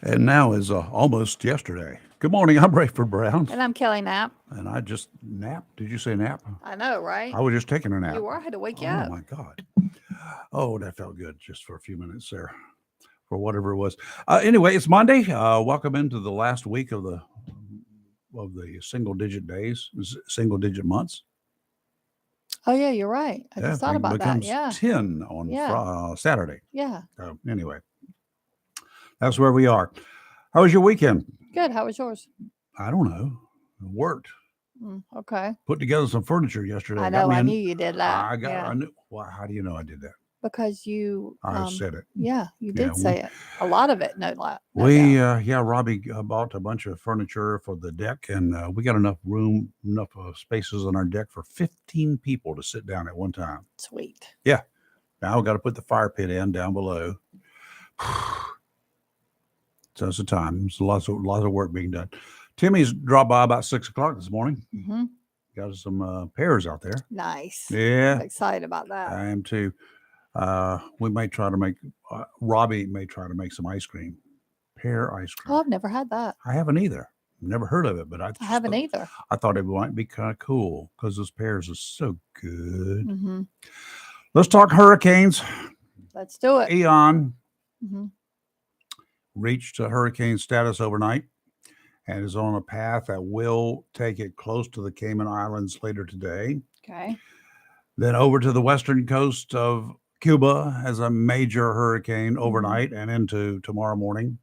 And now is almost yesterday. Good morning. I'm Rayford Brown. And I'm Kelly Knapp. And I just napped. Did you say nap? I know, right? I was just taking a nap. You were. I had to wake you Oh, up. my God. Oh, that felt good just for a few minutes there for whatever it was. Anyway, it's Monday. Welcome into the last week of the single digit days, single digit months. Oh, yeah, you're right. I Yeah, just thought it about that. becomes Yeah. 10 on Yeah. Saturday. Yeah. Anyway, that's where we are. How was your weekend? Good. How was yours? I don't know. It worked. Okay. Put together some furniture yesterday. I Got know. me I knew in. you did that. I Yeah. knew. Well, how do you know I did that? Because you, I said it. yeah, you Yeah, did say it. A lot of it, no we doubt. yeah, Robbie bought a bunch of furniture for the deck, and we got enough room, enough spaces on our deck for 15 people to sit down at one time. Sweet. Yeah. Now we got to put the fire pit in down below. So it's the time. There's lots of work being done. Timmy's dropped by about 6 o'clock this morning. Mm-hmm. Got some pears out there. Nice. Yeah, I'm excited about that. I am too. We may try to make Robbie may try to make some ice cream, pear ice cream. Oh, I've never had that. I haven't either. Never heard of it, but I haven't either. I thought it might be kind of cool because those pears are so good. Mm-hmm. Let's talk hurricanes. Let's do it. Ian Mm-hmm. reached hurricane status overnight and is on a path that will take it close to the Cayman Islands later today. Okay. Then over to the western coast of Cuba as a major hurricane overnight and into tomorrow morning.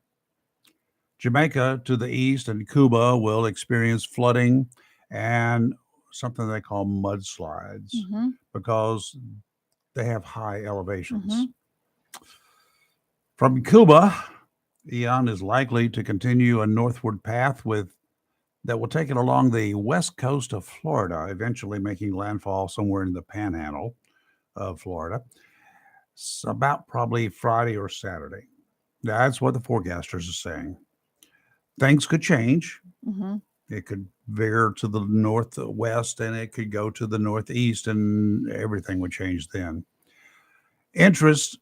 Jamaica to the east and Cuba will experience flooding and something they call mudslides Mm-hmm. because they have high elevations. Mm-hmm. From Cuba, Ian is likely to continue a northward path that will take it along the west coast of Florida, eventually making landfall somewhere in the panhandle of Florida. It's about probably Friday or Saturday. That's what the forecasters are saying. Things could change. Mm-hmm. It could veer to the northwest and it could go to the northeast, and everything would change then. Interest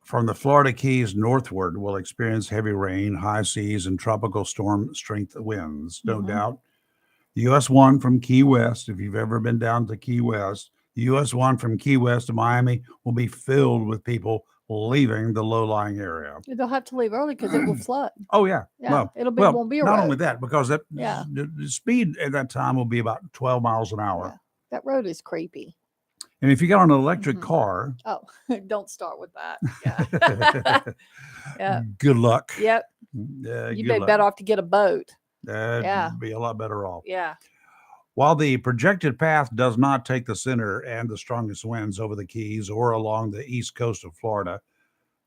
from the Florida Keys northward will experience heavy rain, high seas, and tropical storm strength winds. No doubt. US 1 from Key West, if you've ever been down to Key West, US 1 from Key West to Miami will be filled with people leaving the low lying area. They'll have to leave early because it will flood. Oh, yeah. Yeah. Well, Won't be a not road. only that, because the speed at that time will be about 12 miles an hour. Yeah. That road is creepy. And if you got an electric car, oh, don't start with that. Yeah. yeah. Good luck. Yep. You'd be better off to get a boat. That'd be a lot better off. Yeah. While the projected path does not take the center and the strongest winds over the Keys or along the east coast of Florida,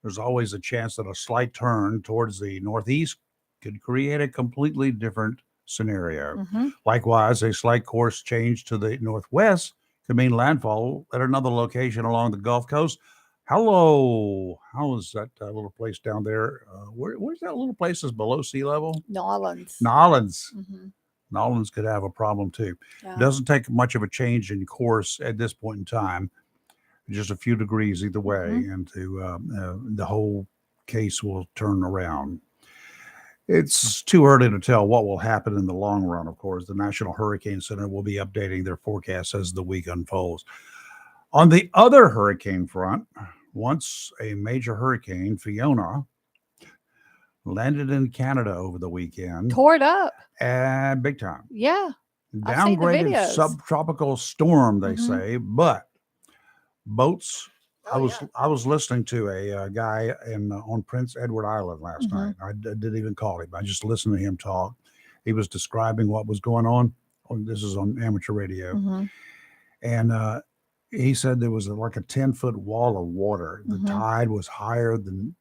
there's always a chance that a slight turn towards the northeast could create a completely different scenario. Mm-hmm. Likewise, a slight course change to the northwest could mean landfall at another location along the Gulf Coast. Hello, how is that little place down there? Where's that little place that's below sea level? Nolans. Mm-hmm. Nolans could have a problem too. Yeah. It doesn't take much of a change in course at this point in time, just a few degrees either way, and the whole case will turn around. It's too early to tell what will happen in the long run, of course. The National Hurricane Center will be updating their forecasts as the week unfolds. On the other hurricane front, once a major hurricane, Fiona, landed in Canada over the weekend. Tore it up. And big time. Yeah. Downgraded subtropical storm, they say, but boats. I was listening to a guy on Prince Edward Island last night. I didn't even call him. I just listened to him talk. He was describing what was going on. This is on amateur radio. And he said there was like a 10-foot wall of water. The tide was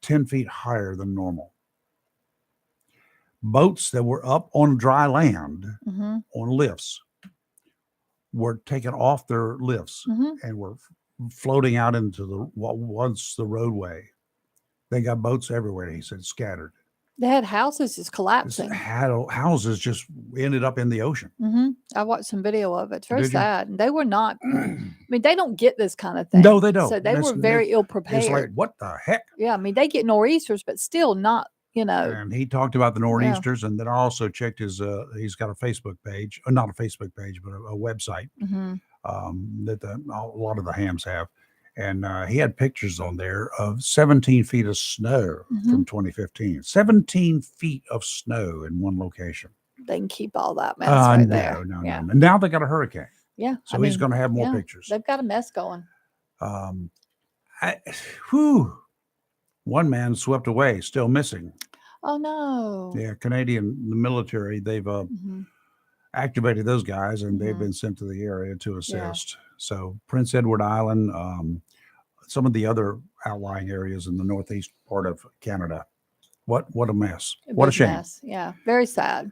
10 feet higher than normal. Boats that were up on dry land on lifts were taken off their lifts and were floating out into what was the roadway. They got boats everywhere, he said, scattered. They had houses just collapsing. Houses just ended up in the ocean. I watched some video of it. It's very sad. And they were not, I mean, they don't get this kind of thing. No, they don't. So they were very ill prepared. It's like, what the heck? Yeah, I mean, they get nor'easters, but still not And he talked about the Yeah. nor'easters, and then I also checked his. He's got a Facebook page, not a Facebook page, but a website hmm that a lot of the hams have, and he had pictures on there of 17 feet of snow hmm from 2015. 17 feet of snow in one location. They can keep all that mess right there. No. Yeah. Now they got a hurricane, Yeah. so he's going to have more yeah, pictures. they've got a mess going. Um, whew, one man swept away, still missing. Oh no. Yeah, the military, they've hmm activated those guys, and they've hmm been sent to the area to Yeah. assist. So Prince Edward Island, some of the other outlying areas in the northeast part of Canada. What a mess! What a shame. Mess. Yeah. Very sad.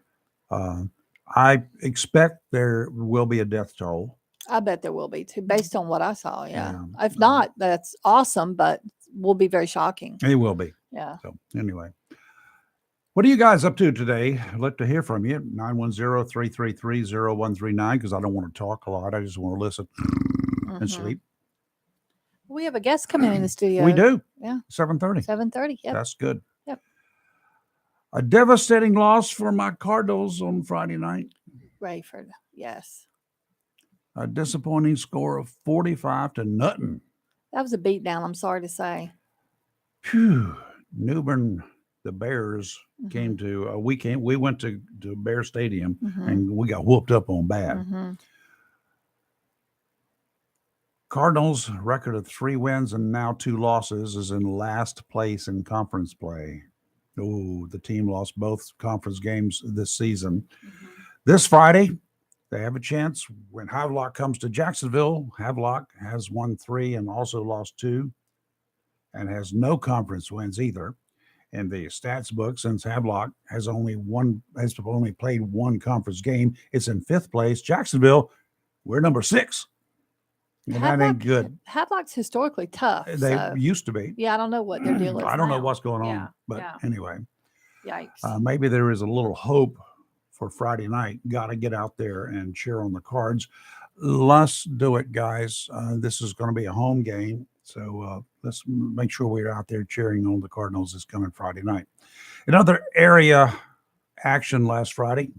I expect there will be a death toll. I bet there will be too, based on what I saw. Yeah. Yeah. If not, that's awesome, but will be very shocking. It will be. Yeah. So anyway, what are you guys up to today? I'd like to hear from you. 910-333-0139, because I don't want to talk a lot. I just want to listen and sleep. We have a guest coming in the studio. We do. Yeah. 7:30. 7:30. Yep. That's good. Yep. A devastating loss for my Cardinals on Friday night. Rayford. Yes. A disappointing score of 45-0. That was a beatdown, I'm sorry to say. Phew. Newbern, the Bears Mhm. came to we went to Bear Stadium Mhm. and we got whooped up on bad. Mhm. Cardinals record of 3 wins and now 2 losses is in last place in conference play. Oh, the team lost both conference games this season. Mhm. This Friday, they have a chance when Havelock comes to Jacksonville. Havelock has won 3 and also lost 2 and has no conference wins either. In the stats book, since Havelock has only played 1 conference game, it's in 5th place. Jacksonville, we're number 6. And that ain't good. Havelock's historically tough. They used to be. Yeah, I don't know what their deal is. I don't know now. what's going on. Yeah, But yeah. anyway, Yikes. maybe there is a little hope for Friday night. Got to get out there and cheer on the Cards. Let's do it, guys. This is going to be a home game. So let's make sure we're out there cheering on the Cardinals this coming Friday night. Another area action last Friday.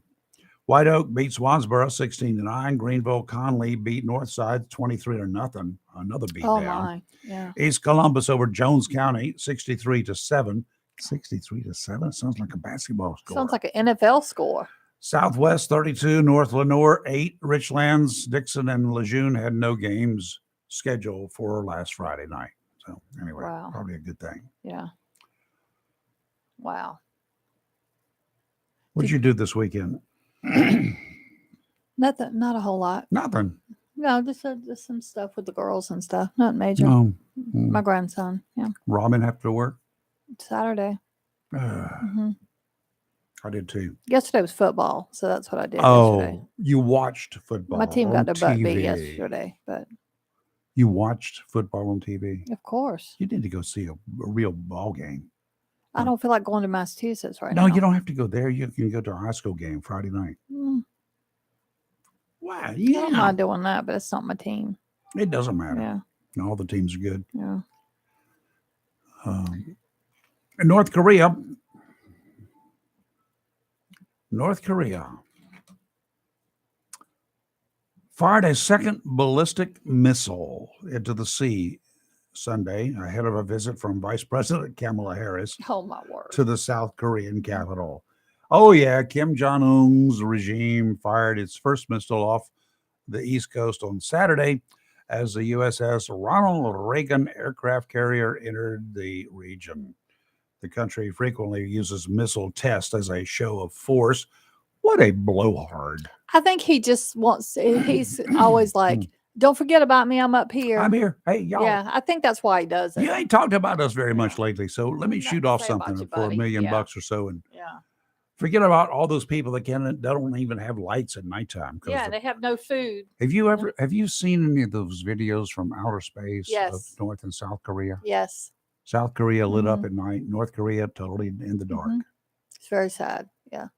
White Oak beats Wadsboro 16-9. Greenville Conley beat Northside 23-0. Another beat Oh down. my. Yeah. East Columbus over Jones County 63-7. 63-7 sounds like a basketball score. Sounds like an NFL score. Southwest 32, North Lenoir 8. Richlands, Dixon, and Lejeune had no games scheduled for last Friday night. So anyway, Wow. Probably a good thing. Yeah. Wow. What'd you do this weekend? Nothing. Not a whole lot. Nothing. No, just some stuff with the girls and stuff. Nothing major. No. My grandson. Yeah. Robin have to work? Saturday. hmm I did too. Yesterday was football, so that's what I did yesterday. You watched football. My team got their butt beat TV. yesterday, but You watched football on TV? of course. You need to go see a real ball game. I don't feel like going to Massachusetts right No, now. you don't have to go there. You can go to a high school game Friday night. Wow. I don't Yeah. mind doing that, but it's not my team. It doesn't matter. Yeah. All the teams are good. Yeah. In North Korea fired a second ballistic missile into the sea Sunday ahead of a visit from Vice President Kamala Harris Oh my word. to the South Korean capital. Oh yeah, Kim Jong-un's regime fired its first missile off the East Coast on Saturday as the USS Ronald Reagan aircraft carrier entered the region. The country frequently uses missile tests as a show of force. What a blowhard. I think he just wants, he's always like, don't forget about me. I'm up here. I'm here. Hey, y'all. Yeah, I think that's why he does it. You ain't talked about us very much lately, so let me Nothing shoot to off say about something you, for buddy. $1 million Yeah. bucks or so, and Yeah. forget about all those people that don't even have lights at nighttime. 'cause Yeah, they have no food. have you seen any of those videos from outer space of Yes. North and South Korea? Yes. South Korea lit up at night, North Korea totally in the dark. It's very sad. Yeah.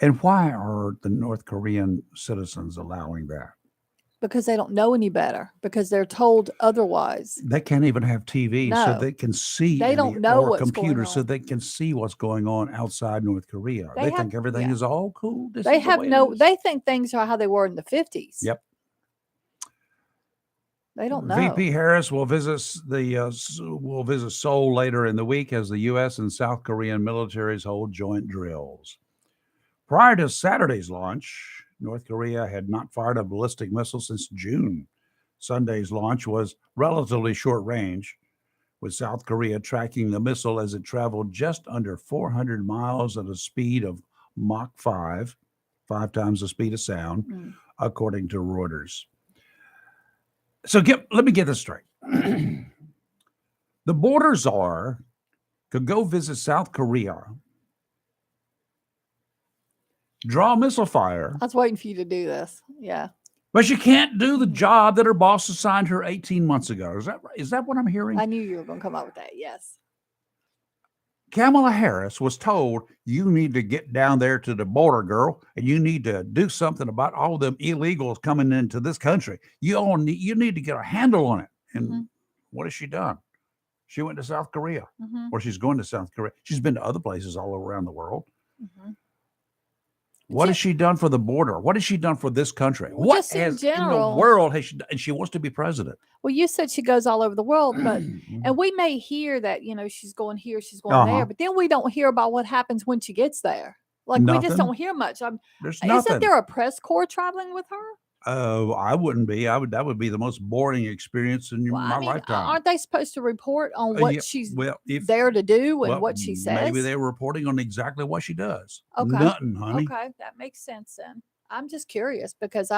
And why are the North Korean citizens allowing that? because they don't know any better, because they're told otherwise. They can't even have TV so No. they can see They don't know or what's going computers so on. they can see what's going on outside North Korea. They think everything is all cool. This They is the have way it no. is. They think things are how they were in the 50s. Yep. They don't know. VP Harris will visit Seoul later in the week as the U.S. and South Korean militaries hold joint drills. Prior to Saturday's launch, North Korea had not fired a ballistic missile since June. Sunday's launch was relatively short range, with South Korea tracking the missile as it traveled just under 400 miles at a speed of Mach 5, 5 times the speed of sound, according to Reuters. So let me get this straight. The border czar could go visit South Korea, draw missile fire. I was waiting for you to do this. Yeah. But she can't do the job that her boss assigned her 18 months ago. Is that right? Is that what I'm hearing? I knew you were going to come up with that. Yes. Kamala Harris was told, you need to get down there to the border, girl, and you need to do something about all them illegals coming into this country. You need to get a handle on it. And what has she done? She went to South Korea, or she's going to South Korea. She's been to other places all around the world. What has she done for the border? What has she done for this country? Well, what in the world has she done? And she wants to be president. Well, you said she goes all over the world, but and we may hear that, she's going here, she's going there, but then we don't hear about what happens when she gets there. Like we just don't hear much. There's nothing. Isn't there a press corps traveling with her? I wouldn't be. That would be the most boring experience in my lifetime. Aren't they supposed to report on what she's there to do and what she says? Maybe they're reporting on exactly what she does. Okay. Nothing, honey. Okay, that makes sense then. I'm just curious because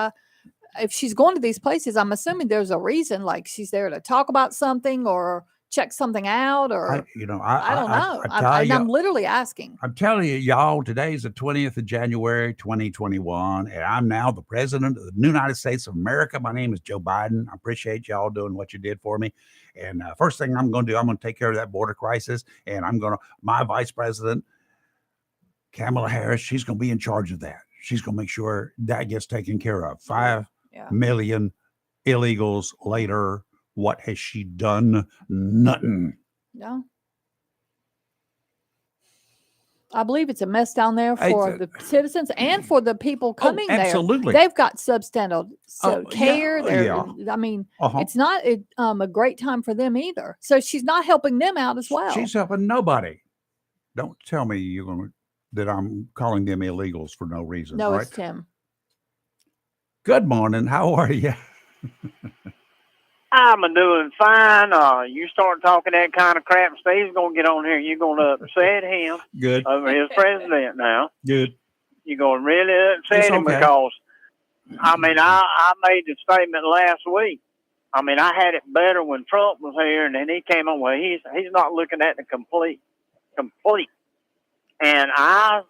if she's going to these places, I'm assuming there's a reason, like she's there to talk about something or check something out, or I don't know. I'm literally asking. I'm telling you, y'all, today's the 20th of January, 2021, and I'm now the president of the United States of America. My name is Joe Biden. I appreciate y'all doing what you did for me. And first thing I'm going to do, I'm going to take care of that border crisis, and my vice president, Kamala Harris, she's going to be in charge of that. She's going to make sure that gets taken care of. 5 million illegals later. What has she done? Nothing. No. I believe it's a mess down there for the citizens and for the people coming there. Absolutely. They've got substandard care. I mean, it's not a great time for them either. So she's not helping them out as well. She's helping nobody. Don't tell me that I'm calling them illegals for no reason. No, right? It's Tim. Good morning. How are you? I'm doing fine. You start talking that kind of crap, Steve's going to get on here. You're going to upset him. Good. Over his president now. Good. You're going to really upset him because, I made the statement last week. I had it better when Trump was here, and then he came on. Well, he's not looking at the complete. And I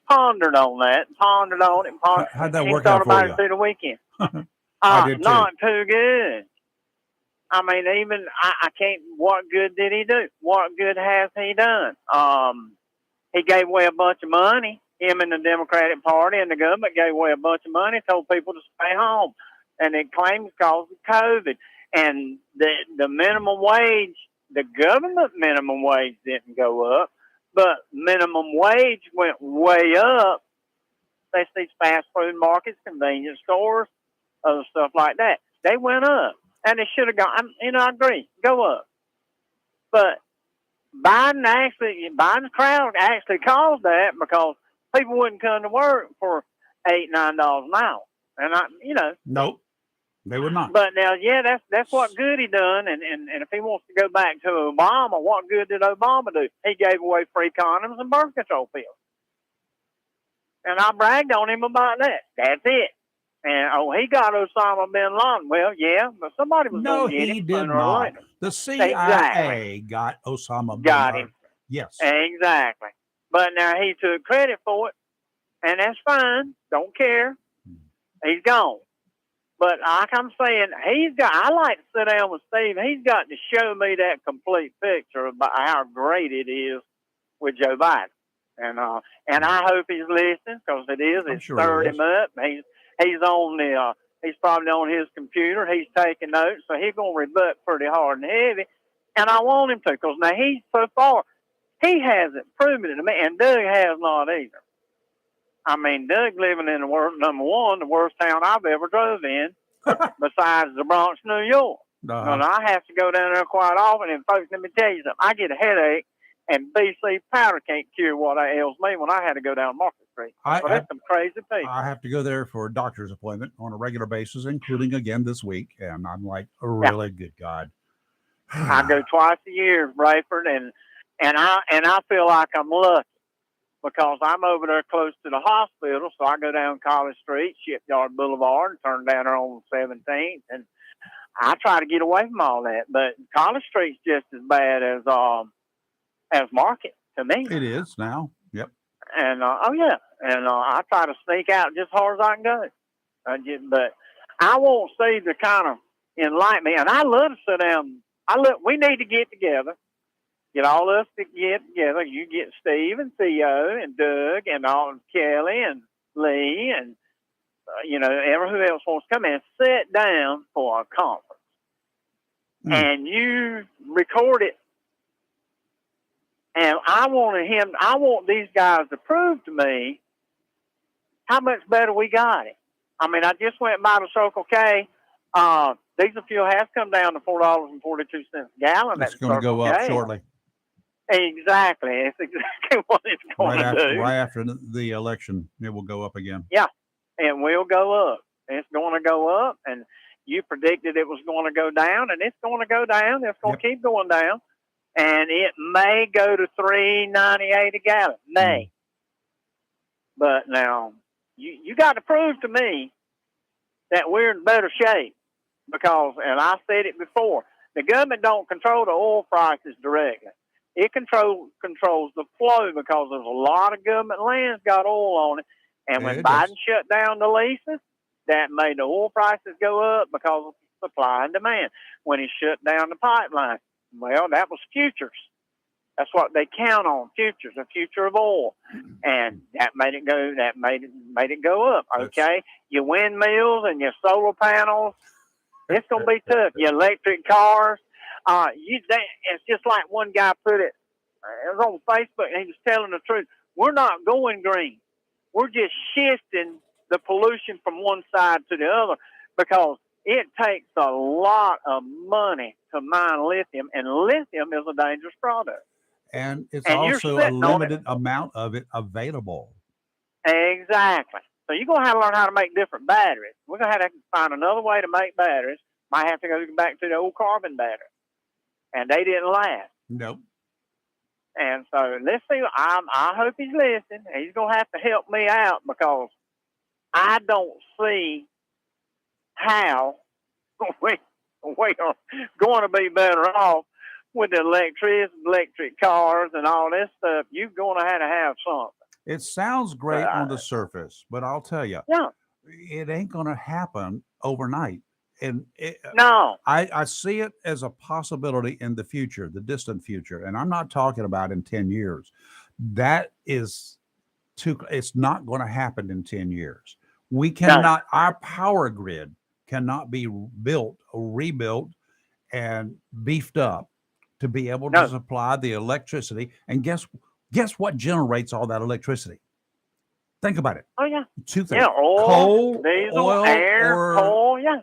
pondered on that, pondered on it. How'd that work out for you? Thought about it through the weekend. I did too. Not too good. I can't. What good did he do? What good has he done? He gave away a bunch of money. Him and the Democratic Party and the government gave away a bunch of money, told people to stay home, and it claims caused COVID. And the minimum wage, the government minimum wage didn't go up, but minimum wage went way up. That's these fast food markets, convenience stores, other stuff like that. They went up. And it should have gone, I agree, go up. But Biden's crowd actually caused that because people wouldn't come to work for $8, $9 an hour. And Nope, they would not. But now, that's what good he done. And if he wants to go back to Obama, what good did Obama do? He gave away free condoms and birth control pills. And I bragged on him about that. That's it. And he got Osama bin Laden. Well, yeah, but somebody was going to get him. No, he did not. The CIA got Osama bin Laden. Got him. Yes. Exactly. But now he took credit for it, and that's fine. Don't care. He's gone. But like I'm saying, I like to sit down with Steve. He's got to show me that complete picture about how great it is with Joe Biden. And I hope he's listening because it is. It's stirred him up. He's on He's probably on his computer. He's taking notes, so he's going to rebut pretty hard and heavy. And I want him to, because now he's so far, he hasn't proven it to me, and Doug has not either. I mean, Doug living in the worst, number one, the worst town I've ever drove in, besides the Bronx, New York. And I have to go down there quite often. And folks, let me tell you something. I get a headache, and BC powder can't cure what ails me when I had to go down Market Street. So that's some crazy people. I have to go there for a doctor's appointment on a regular basis, including again this week. And I'm like, really, good God. I go twice a year, Rayford, and I feel like I'm lucky because I'm over there close to the hospital. So I go down College Street, Shipyard Boulevard, and turn down there on 17th, and I try to get away from all that. But College Street's just as bad as Market to me. It is now. Yep. And I try to sneak out just as hard as I can go. But I won't see the kind of enlightenment. And I love to sit down. We need to get together. Get all us to get together. You get Steve and Theo and Doug and all Kelly and Lee and who else wants to come in. Sit down for a conference, and you record it. And I want these guys to prove to me how much better we got it. I mean, I just went by the Circle K. Diesel fuel has come down to $4.42 a gallon. It's going to go up shortly. Exactly. It's exactly what it's going to do. Right after the election, it will go up again. Yeah, and will go up. It's going to go up, and you predicted it was going to go down, and it's going to go down. It's going to keep going down, and it may go to $3.98 a gallon. May. But now, you got to prove to me that we're in better shape because, and I said it before, the government don't control the oil prices directly. It controls the flow because there's a lot of government lands got oil on it. And when Biden shut down the leases, that made the oil prices go up because of supply and demand. When he shut down the pipeline, well, that was futures. That's what they count on, futures, the future of oil. And that made it go up. Okay. Your windmills and your solar panels, it's gonna be tough. Your electric cars. It's just like one guy put it. It was on Facebook, and he was telling the truth. We're not going green. We're just shifting the pollution from one side to the other because it takes a lot of money to mine lithium, and lithium is a dangerous product. And it's also a limited amount of it available. Exactly. So you're going to have to learn how to make different batteries. We're going to have to find another way to make batteries. Might have to go back to the old carbon battery. And they didn't last. Nope. And so let's see. I hope he's listening. He's going to have to help me out because I don't see how we are going to be better off with the electric cars and all this stuff. You're going to have something. It sounds great on the surface, but I'll tell you, it ain't going to happen overnight. And no, I see it as a possibility in the future, the distant future. And I'm not talking about in 10 years. It's not going to happen in 10 years. We cannot, our power grid cannot be built or rebuilt and beefed up to be able to supply the electricity. And guess what generates all that electricity? Think about it. Oh, yeah. Two things. Yeah, coal, diesel, oil, air, coal, yeah.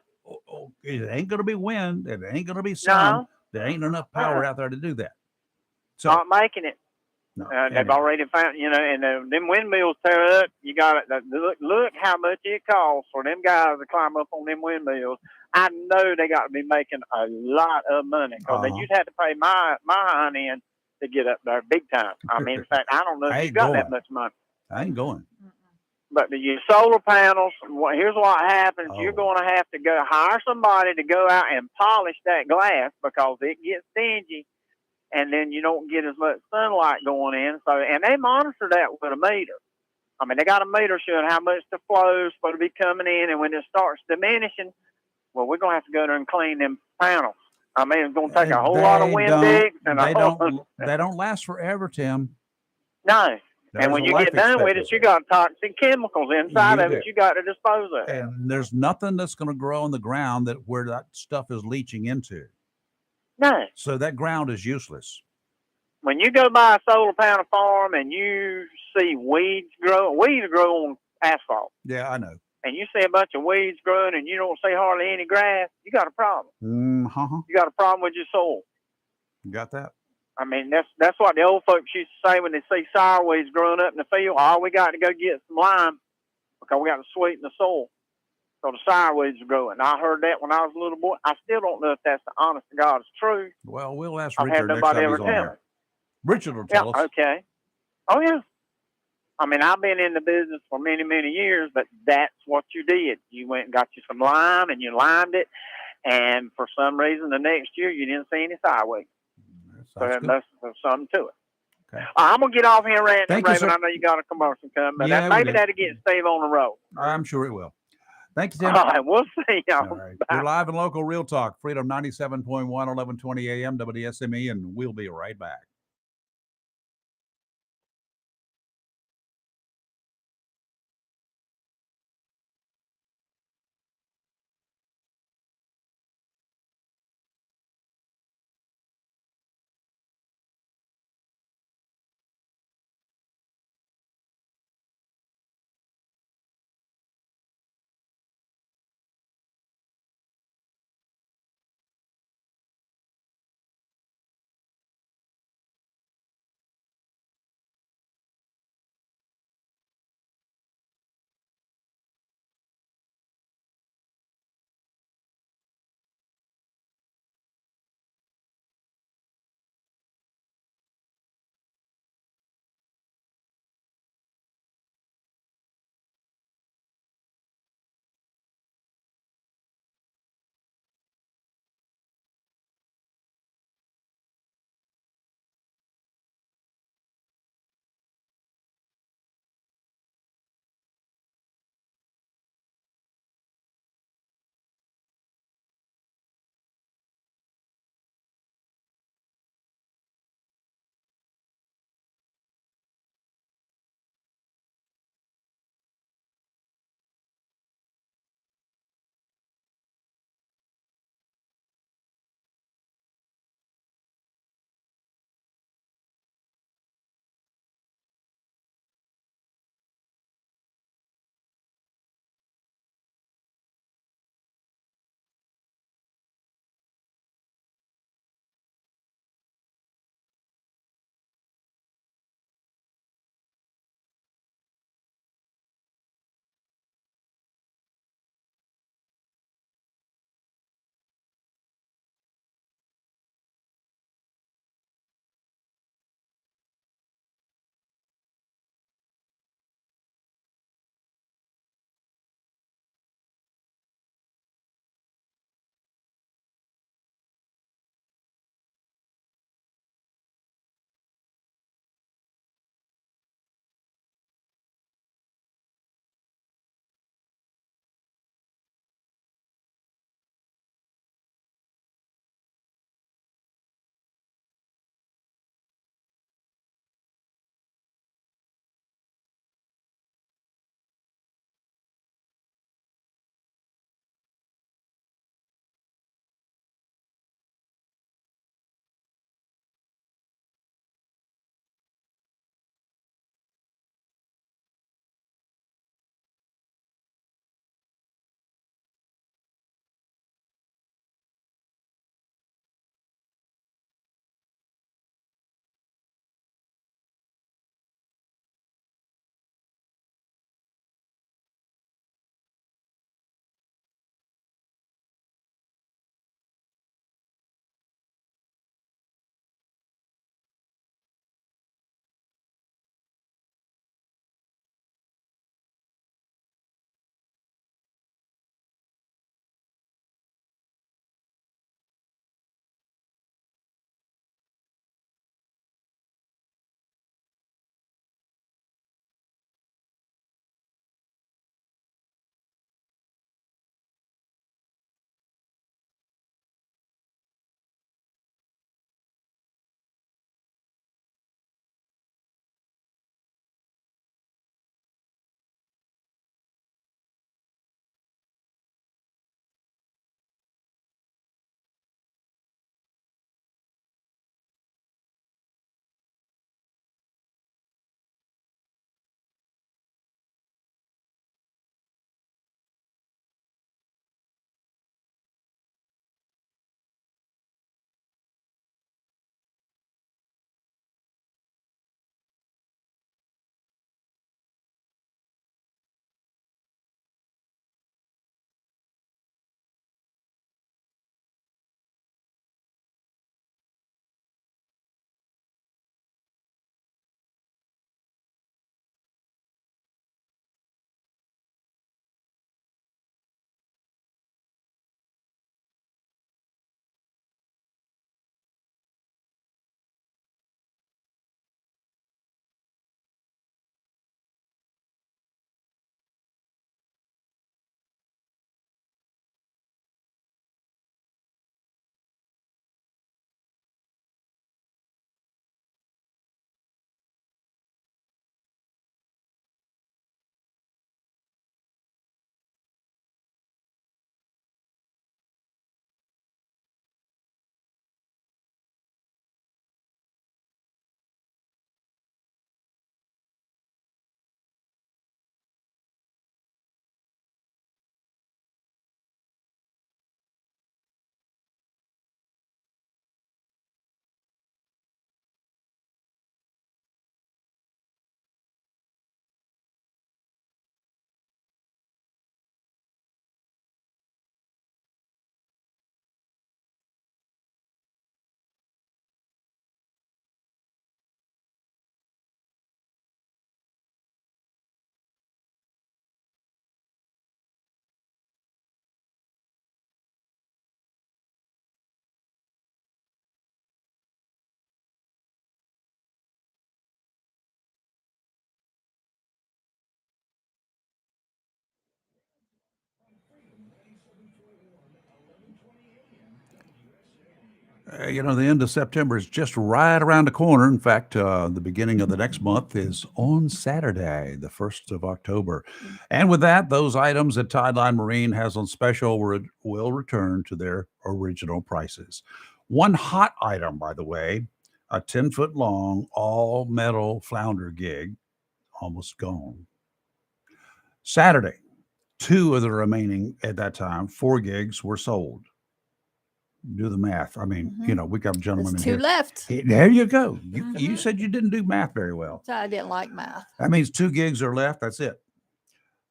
It ain't going to be wind. It ain't going to be sun. No. There ain't enough power out there to do that. So, not making it. No, they've already found, and them windmills tear up. You got it. Look how much it costs for them guys to climb up on them windmills. I know they got to be making a lot of money because you'd have to pay my hind end to get up there big time. I mean, in fact, I don't know if you got that much money. I ain't going. But your solar panels, here's what happens. You're going to have to go hire somebody to go out and polish that glass because it gets stingy, and then you don't get as much sunlight going in. So, and they monitor that with a meter. I mean, they got a meter showing how much the flow is supposed to be coming in, and when it starts diminishing, well, we're going to have to go there and clean them panels. I mean, it's going to take a whole lot of wind digs. They don't last forever, Tim. No. And There's when a you life get done with it, expectancy. you got toxic chemicals inside You of do. it. You got to dispose of it. And there's nothing that's going to grow in the ground that where that stuff is leaching into. No. So that ground is useless. When you go by a solar panel farm and you see weeds grow on asphalt, Yeah, I know. and you see a bunch of weeds growing and you don't see hardly any grass, you got a problem. You got a problem with your soil. You got that? I mean, that's what the old folks used to say when they see sour weeds growing up in the field. Oh, we got to go get some lime because we got to sweeten the soil. So the sour weeds are growing. I heard that when I was a little boy. I still don't know if that's the honest to God's truth. Well, we'll ask I've had Richard next nobody time ever he's on tell me. here. Richard will tell us. Okay. Oh, yeah. I mean, I've been in the business for many, many years, but that's what you did. You went and got you some lime, and you limed it, and for some reason, the next year, you didn't see any sideways. So there's something to it. Okay. I'm going to get off here ranting and Thank you, raving. sir. I know you got a commercial coming, but Yeah, maybe we do. that'll get Steve on the road. I'm sure it will. Thank you, Tim. All right, we'll see y'all. All right. Bye. We're live and local, Real Talk, Freedom 97.1, 1120 AM, WSME, and we'll be right back. The end of September is just right around the corner. In fact, the beginning of the next month is on Saturday, the 1st of October. And with that, those items that Tideline Marine has on special will return to their original prices. One hot item, by the way, a 10-foot long all metal flounder gig, almost gone. Saturday, 2 of the remaining, at that time, 4 gigs were sold. Do the math. I mean, we got gentlemen There's in 2 here. left. There you go. You said you didn't do math very well. So I didn't like math. That means 2 gigs are left. That's it.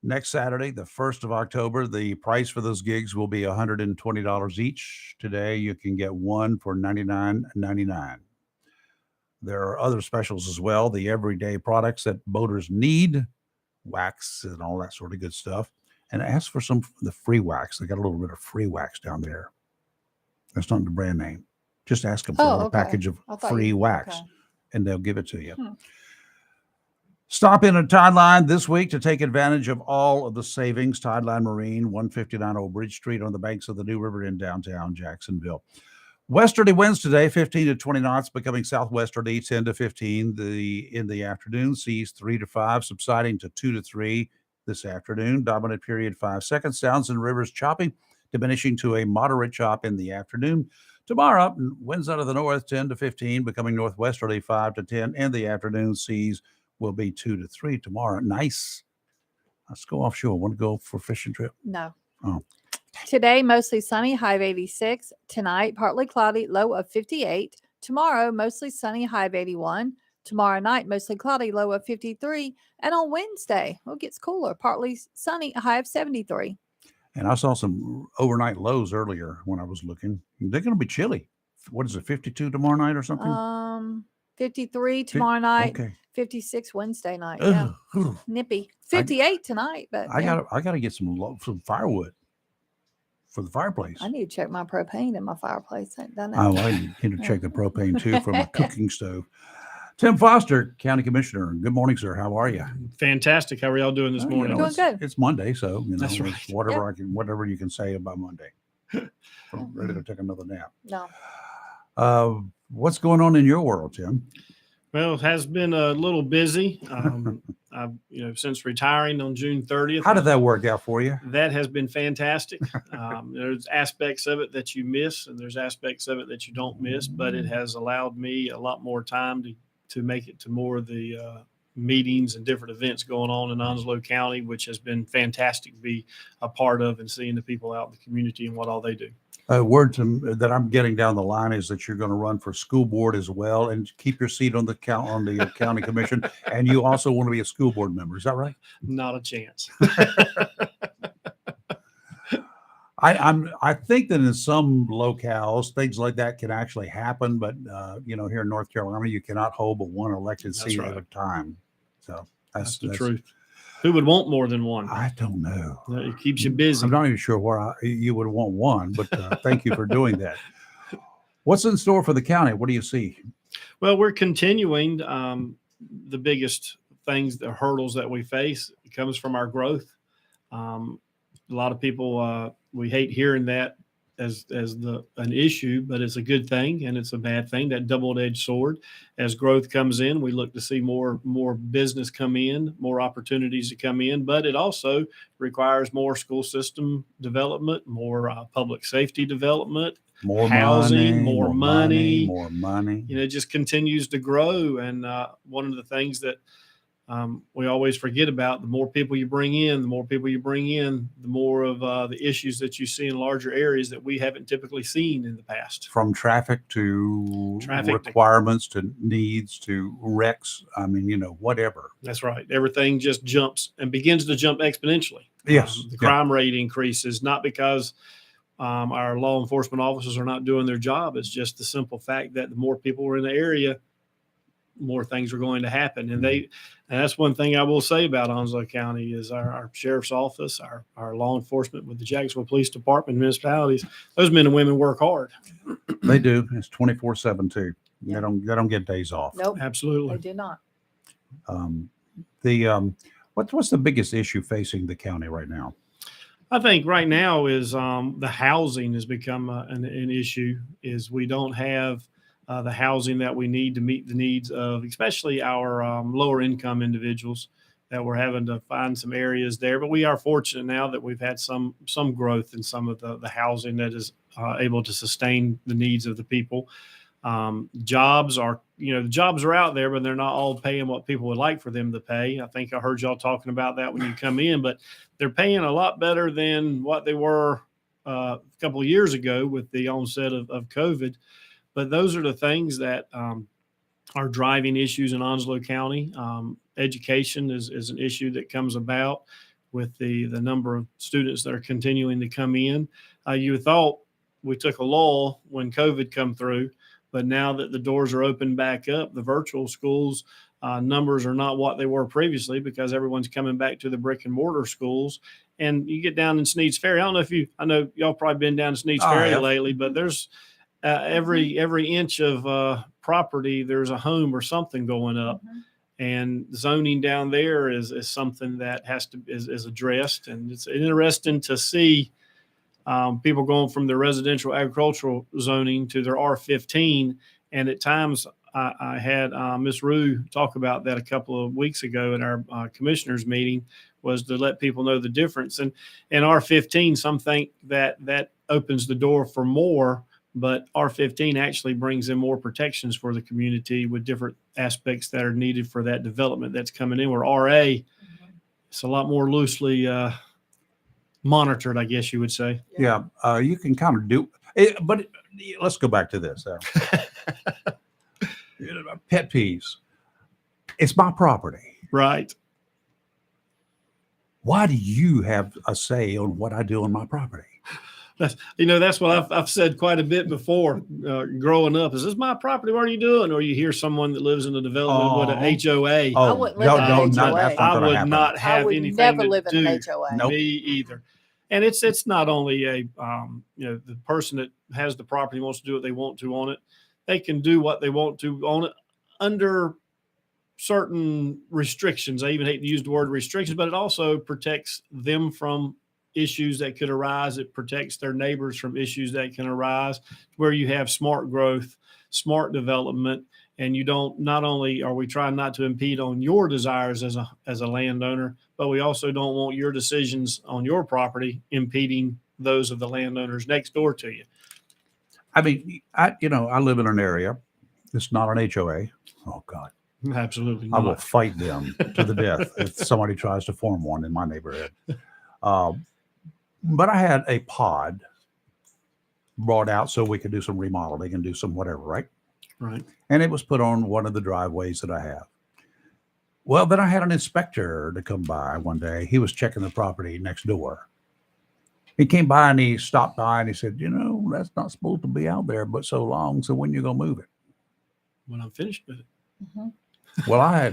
Next Saturday, the 1st of October, the price for those gigs will be $120 each. Today, you can get one for $99.99. There are other specials as well. The everyday products that boaters need, wax and all that sort of good stuff. And ask for the free wax. They got a little bit of free wax down there. That's not the brand name. Just ask them for a package of free wax, and they'll give it to you. Stop in at Tideline this week to take advantage of all of the savings. Tideline Marine, 159 Old Bridge Street on the banks of the New River in downtown Jacksonville. Westerly winds today, 15 to 20 knots, becoming southwesterly, 10 to 15 in the afternoon. Seas 3 to 5, subsiding to 2 to 3 this afternoon. Dominant period 5 seconds. Sounds and rivers choppy, diminishing to a moderate chop in the afternoon. Tomorrow, winds out of the north, 10 to 15, becoming northwesterly, 5 to 10. In the afternoon, seas will be 2 to 3 tomorrow. Nice. Let's go offshore. Want to go for a fishing trip? No. Oh. Today, mostly sunny, high of 86. Tonight, partly cloudy, low of 58. Tomorrow, mostly sunny, high of 81. Tomorrow night, mostly cloudy, low of 53. And on Wednesday, it gets cooler, partly sunny, a high of 73. And I saw some overnight lows earlier when I was looking. They're going to be chilly. What is it, 52 tomorrow night or something? 53 tomorrow night. Okay. 56 Wednesday night. Ugh. Yeah. Nippy. 58 tonight. But I gotta get some firewood for the fireplace. I need to check my propane in my fireplace. I ain't done that. Oh, I need to check the propane too for my cooking stove. Tim Foster, County Commissioner. Good morning, sir. How are you? Fantastic. How are y'all doing this morning? Doing good. It's Monday, so That's right. Whatever you can say about Monday. I'm ready to take another nap. No. What's going on in your world, Tim? Well, it has been a little busy. I've, since retiring on June 30th. How did that work out for you? That has been fantastic. There's aspects of it that you miss, and there's aspects of it that you don't miss, but it has allowed me a lot more time to make it to more of the meetings and different events going on in Onslow County, which has been fantastic to be a part of and seeing the people out in the community and what all they do. A word that I'm getting down the line is that you're going to run for school board as well and keep your seat on the county commission. And you also want to be a school board member. Is that right? Not a chance. I think that in some locales, things like that can actually happen. But, here in North Carolina, you cannot hold but one elected seat at a time. So that's the truth. Who would want more than one? I don't know. It keeps you busy. I'm not even sure where you would want one, but thank you for doing that. What's in store for the county? What do you see? Well, we're continuing the biggest things, the hurdles that we face. It comes from our growth. A lot of people, we hate hearing that as an issue, but it's a good thing and it's a bad thing, that double-edged sword. As growth comes in, we look to see more business come in, more opportunities to come in, but it also requires more school system development, more public safety development, more housing, money, more money. It just continues to grow. And one of the things that we always forget about, the more people you bring in, the more of the issues that you see in larger areas that we haven't typically seen in the past. From traffic to requirements to needs to wrecks. I mean, whatever. That's right. Everything just jumps and begins to jump exponentially. Yes. The crime rate increases, not because our law enforcement officers are not doing their job. It's just the simple fact that the more people are in the area, more things are going to happen. And that's one thing I will say about Onslow County is our sheriff's office, our law enforcement with the Jacksonville Police Department, municipalities, those men and women work hard. They do. It's 24/7 too. Yeah. They don't get days off. Nope. Absolutely. They did not. What's the biggest issue facing the county right now? I think right now is the housing has become an issue. Is we don't have the housing that we need to meet the needs of, especially our lower income individuals. That we're having to find some areas there, but we are fortunate now that we've had some growth in some of the housing that is able to sustain the needs of the people. Jobs are, the jobs are out there, but they're not all paying what people would like for them to pay. I think I heard y'all talking about that when you come in, but they're paying a lot better than what they were a couple of years ago with the onset of COVID. But those are the things that are driving issues in Onslow County. Education is an issue that comes about with the number of students that are continuing to come in. You thought we took a lull when COVID come through, but now that the doors are open back up, the virtual schools numbers are not what they were previously because everyone's coming back to the brick and mortar schools. And you get down in Sneads Ferry. I know y'all probably been down to Sneads Ferry lately, but there's every inch of property, there's a home or something going up. And zoning down there is something that is addressed. And it's interesting to see people going from their residential agricultural zoning to their R15. And at times I had Ms. Rue talk about that a couple of weeks ago in our commissioners meeting, was to let people know the difference. And in R15, some think that opens the door for more, but R15 actually brings in more protections for the community with different aspects that are needed for that development that's coming in. Where RA, it's a lot more loosely monitored, I guess you would say. Yeah, you can kind of do it, but let's go back to this. Pet peeves. It's my property. Right. Why do you have a say on what I do on my property? That's what I've said quite a bit before. Growing up, is this my property? What are you doing? Or you hear someone that lives in a development with an HOA. I wouldn't live in an HOA. I would not have anything never to live do in an HOA. Nope. me either. And it's not only the person that has the property wants to do what they want to on it. They can do what they want to on it under certain restrictions. I even hate to use the word restrictions, but it also protects them from issues that could arise. It protects their neighbors from issues that can arise, where you have smart growth, smart development, and you don't, not only are we trying not to impede on your desires as a landowner, but we also don't want your decisions on your property impeding those of the landowners next door to you. I mean, I live in an area. It's not an HOA. Oh God. Absolutely I not. will fight them to the death if somebody tries to form one in my neighborhood. But I had a pod brought out so we could do some remodeling and do some whatever, right? Right. And it was put on one of the driveways that I have. Well, then I had an inspector to come by one day. He was checking the property next door. He came by and he stopped by and he said, that's not supposed to be out there but so long. So when you going to move it? When I'm finished with it. Mm-hmm. Well, I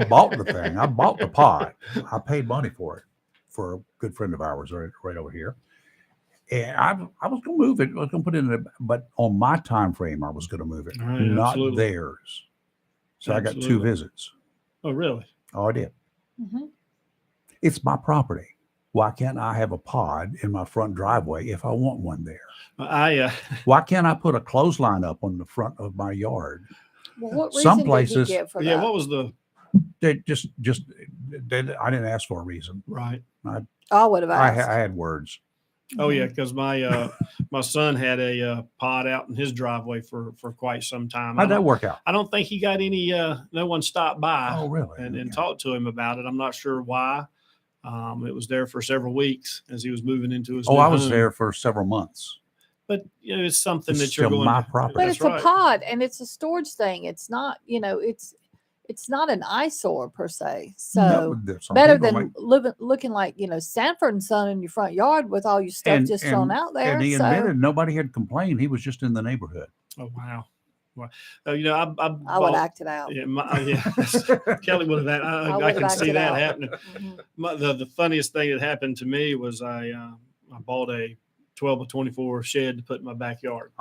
bought the thing. I bought the pod. I paid money for it for a good friend of ours right over here. And I was going to move it. I was going to put it in but on my time frame, I was going to move it, Right, not absolutely. theirs. So I got 2 Absolutely. visits. Oh, really? Oh, I did. Mm-hmm. It's my property. Why can't I have a pod in my front driveway if I want one there? Why can't I put a clothesline up on the front of my yard? Well, what reason Some did places- he give for yeah. that? What was the They I didn't ask for a reason. right? I would have I asked. had words. Oh yeah, because my my son had a pod out in his driveway for quite some time. How'd that work out? I don't think he got any. No one stopped by Oh, really? and Okay. talked to him about it. I'm not sure why. It was there for several weeks as he was moving into his. Oh, new I was home. there for several months. But it's something It's that you're still going. my to, property. But That's it's right. a pod and it's a storage thing. It's not, it's not an eyesore per se. So Some better people than looking like, Sanford and Son in your front yard with all your stuff just thrown out there. And he So admitted nobody had complained. He was just in the neighborhood. Oh wow. Wow. I I would act it out. Yeah, Kelly would have. I would can have see acted that out. happening. Mhm. The funniest thing that happened to me was I bought a 12 by 24 shed to put in my backyard,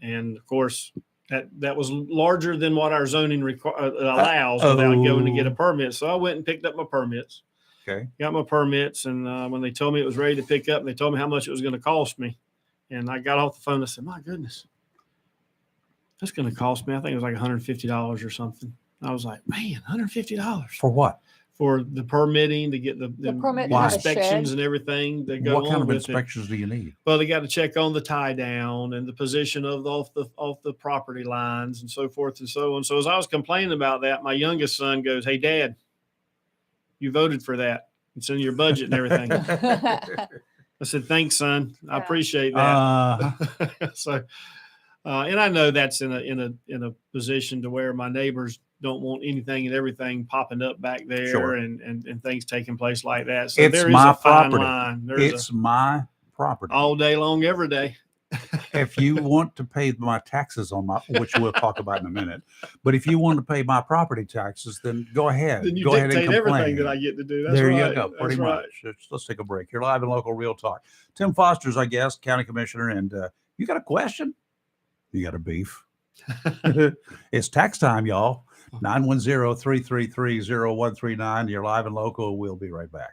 and of course that was larger than what our zoning allows without going to get a permit. So I went and picked up my permits, Okay. got my permits, and when they told me it was ready to pick up, and they told me how much it was going to cost me, and I got off the phone. I said, "My goodness, that's going to cost me." I think it was like $150 or something. I was like, "Man, $150 For what? for the permitting to get the permit to have a inspections shed? and everything that go What kind on of with inspections do you need? it." Well, they got to check on the tie down and the position of off the property lines and so forth and so on. So as I was complaining about that, my youngest son goes, "Hey, Dad, you voted for that. It's in your budget and everything." I said, "Thanks, son. I Yeah. appreciate that." So, and I know that's in a position to where my neighbors don't want anything and everything popping up back there, Sure. and things taking place like that. So It's there is my a fine property. line. It's my property. All day long, every day. If you want to pay my taxes on my, which we'll talk about in a minute, but if you want to pay my property taxes, then go ahead. Then you go ahead and dictate complain. everything that I get to do. That's There right. you go. Pretty That's much. right. Let's take a break. You're live and local real talk. Tim Foster's our guest, county commissioner, and you got a question? You got a beef? It's tax time, y'all. 910-333-0139. You're live and local. We'll be right back.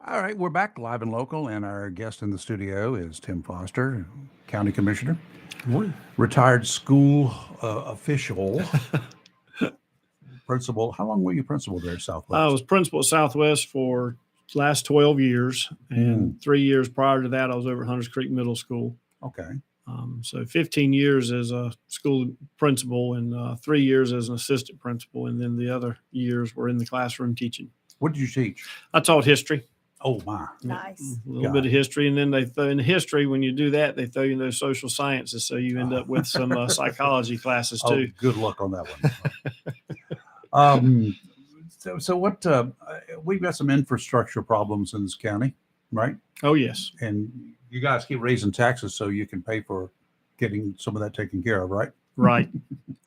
All right, we're back live and local, and our guest in the studio is Tim Foster, County Commissioner, retired school official, principal. How long were you principal there, Southwest? I was principal at Southwest for last 12 years, and 3 years prior to that, I was over at Hunters Creek Middle School. Okay. So 15 years as a school principal and 3 years as an assistant principal, and then the other years were in the classroom teaching. What did you teach? I taught history. Oh, my. Nice. A little bit of history, and then they throw in history. When you do that, they throw you in those social sciences, so you end up with some psychology classes too. Oh, good luck on that one. So what? We've got some infrastructure problems in this county, right? Oh yes. And you guys keep raising taxes so you can pay for getting some of that taken care of, right? Right.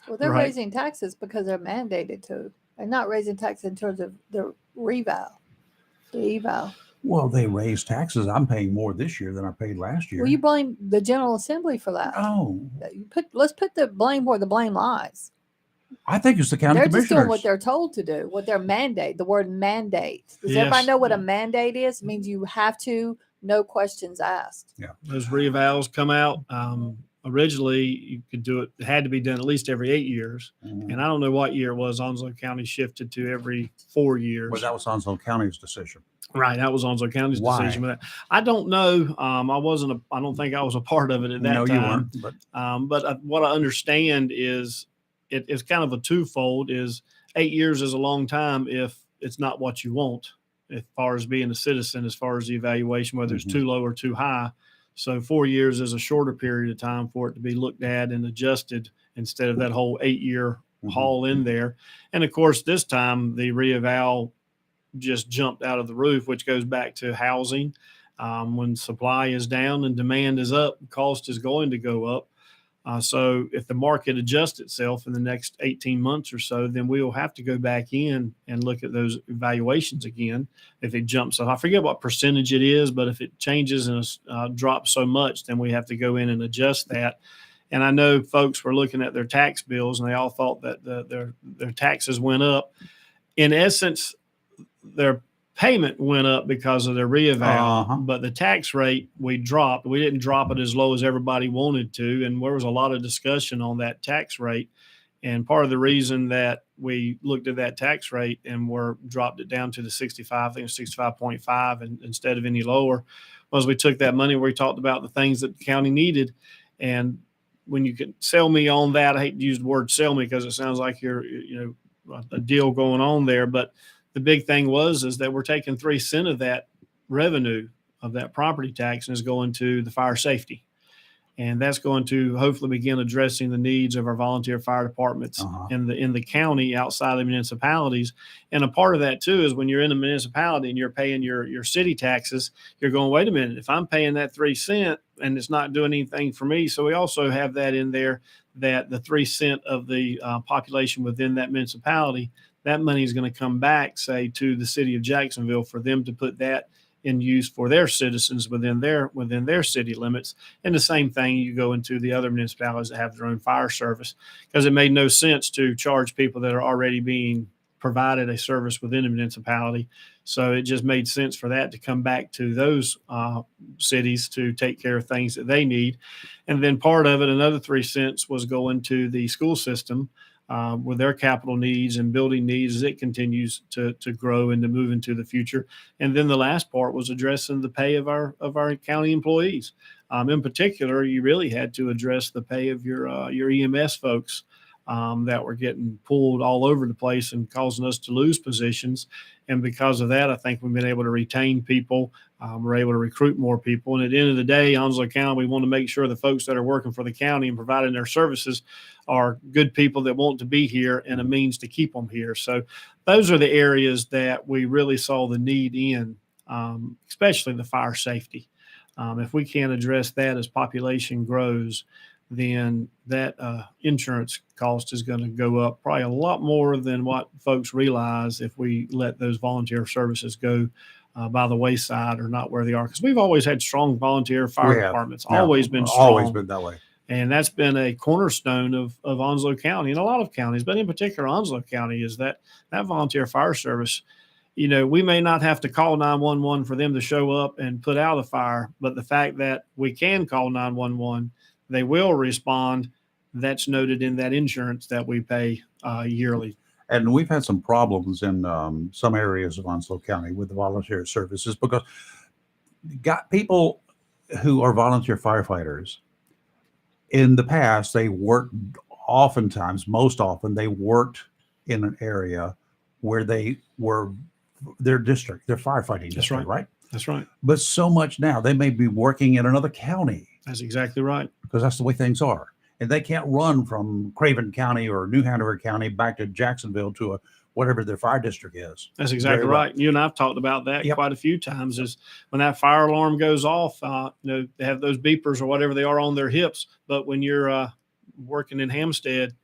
Well, they're Right. raising taxes because they're mandated to. They're not raising taxes in terms of the eval. Well, they raised taxes. I'm paying more this year than I paid last year. Well, you blame the General Assembly for that. Oh, Let's put the blame where the blame lies. I think it's the county They're just commissioners. doing what they're told to do, what their mandate. The word mandate. Does Yes. everybody know what a mandate is? It means you have to, no questions asked. Those reevals come out. Originally, you could do it. It had to be done at least every 8 years, Mhm. and I don't know what year it was. Onslow County shifted to every 4 years. Well, that was Onslow County's decision. Right, that was Onslow County's Why? decision. But I don't know. I don't think I was a part of it at that No, time. you weren't. But what I understand is it's kind of a twofold. Is 8 years is a long time if it's not what you want, as far as being a citizen, as far as the evaluation, whether it's Mhm. too low or too high. So 4 years is a shorter period of time for it to be looked at and adjusted instead of that whole 8 year Mhm. haul in there. And of course, this time the reeval just jumped out of the roof, which goes back to housing. When supply is down and demand is up, cost is going to go up. So if the market adjusts itself in the next 18 months or so, then we will have to go back in and look at those evaluations again. If it jumps up, I forget what percentage it is, but if it changes and drops so much, then we have to go in and adjust that. And I know folks were looking at their tax bills and they all thought that their taxes went up. In essence, their payment went up because of their reeval, but the tax rate we dropped. We didn't drop it as low as everybody wanted to, and there was a lot of discussion on that tax rate. And part of the reason that we looked at that tax rate and dropped it down to the 65, I think it was 65.5, and instead of any lower, was we took that money where we talked about the things that the county needed. And when you can sell me on that, I hate to use the word sell me because it sounds like you're, a deal going on there, but the big thing is that we're taking 3 cents of that revenue of that property tax and is going to the fire safety. And that's going to hopefully begin addressing the needs of our volunteer fire departments in the county outside of the municipalities. And a part of that too is when you're in a municipality and you're paying your city taxes, you're going, wait a minute, if I'm paying that 3 cents and it's not doing anything for me. So we also have that in there, that the 3 cents of the population within that municipality, that money is going to come back, say, to the city of Jacksonville for them to put that in use for their citizens within their city limits. And the same thing, you go into the other municipalities that have their own fire service, because it made no sense to charge people that are already being provided a service within a municipality. So it just made sense for that to come back to those cities to take care of things that they need. And then part of it, another 3 cents, was going to the school system with their capital needs and building needs as it continues to grow and to move into the future. And then the last part was addressing the pay of our county employees. In particular, you really had to address the pay of your EMS folks that were getting pulled all over the place and causing us to lose positions. And because of that, I think we've been able to retain people. We're able to recruit more people. And at the end of the day, Onslow County, we want to make sure the folks that are working for the county and providing their services are good people that want to be here and a means to keep them here. So those are the areas that we really saw the need in, especially the fire safety. If we can't address that as population grows, then that insurance cost is going to go up probably a lot more than what folks realize if we let those volunteer services go by the wayside or not where they are. Because we've always had strong volunteer fire departments, always been strong. Always been that way. And that's been a cornerstone of Onslow County and a lot of counties, but in particular Onslow County, is that volunteer fire service we may not have to call 911 for them to show up and put out a fire, but the fact that we can call 911, they will respond. That's noted in that insurance that we pay yearly. And we've had some problems in some areas of Onslow County with the volunteer services because got people who are volunteer firefighters. In the past, they worked most often, they worked in an area where they were their firefighting district, right? That's right. But so much now, they may be working in another county. That's exactly right. Because that's the way things are. And they can't run from Craven County or New Hanover County back to Jacksonville to whatever their fire district is. That's exactly right. You and I've talked about that quite a few times. Is when that fire alarm goes off, they have those beepers or whatever they are on their hips. But when you're working in Hampstead,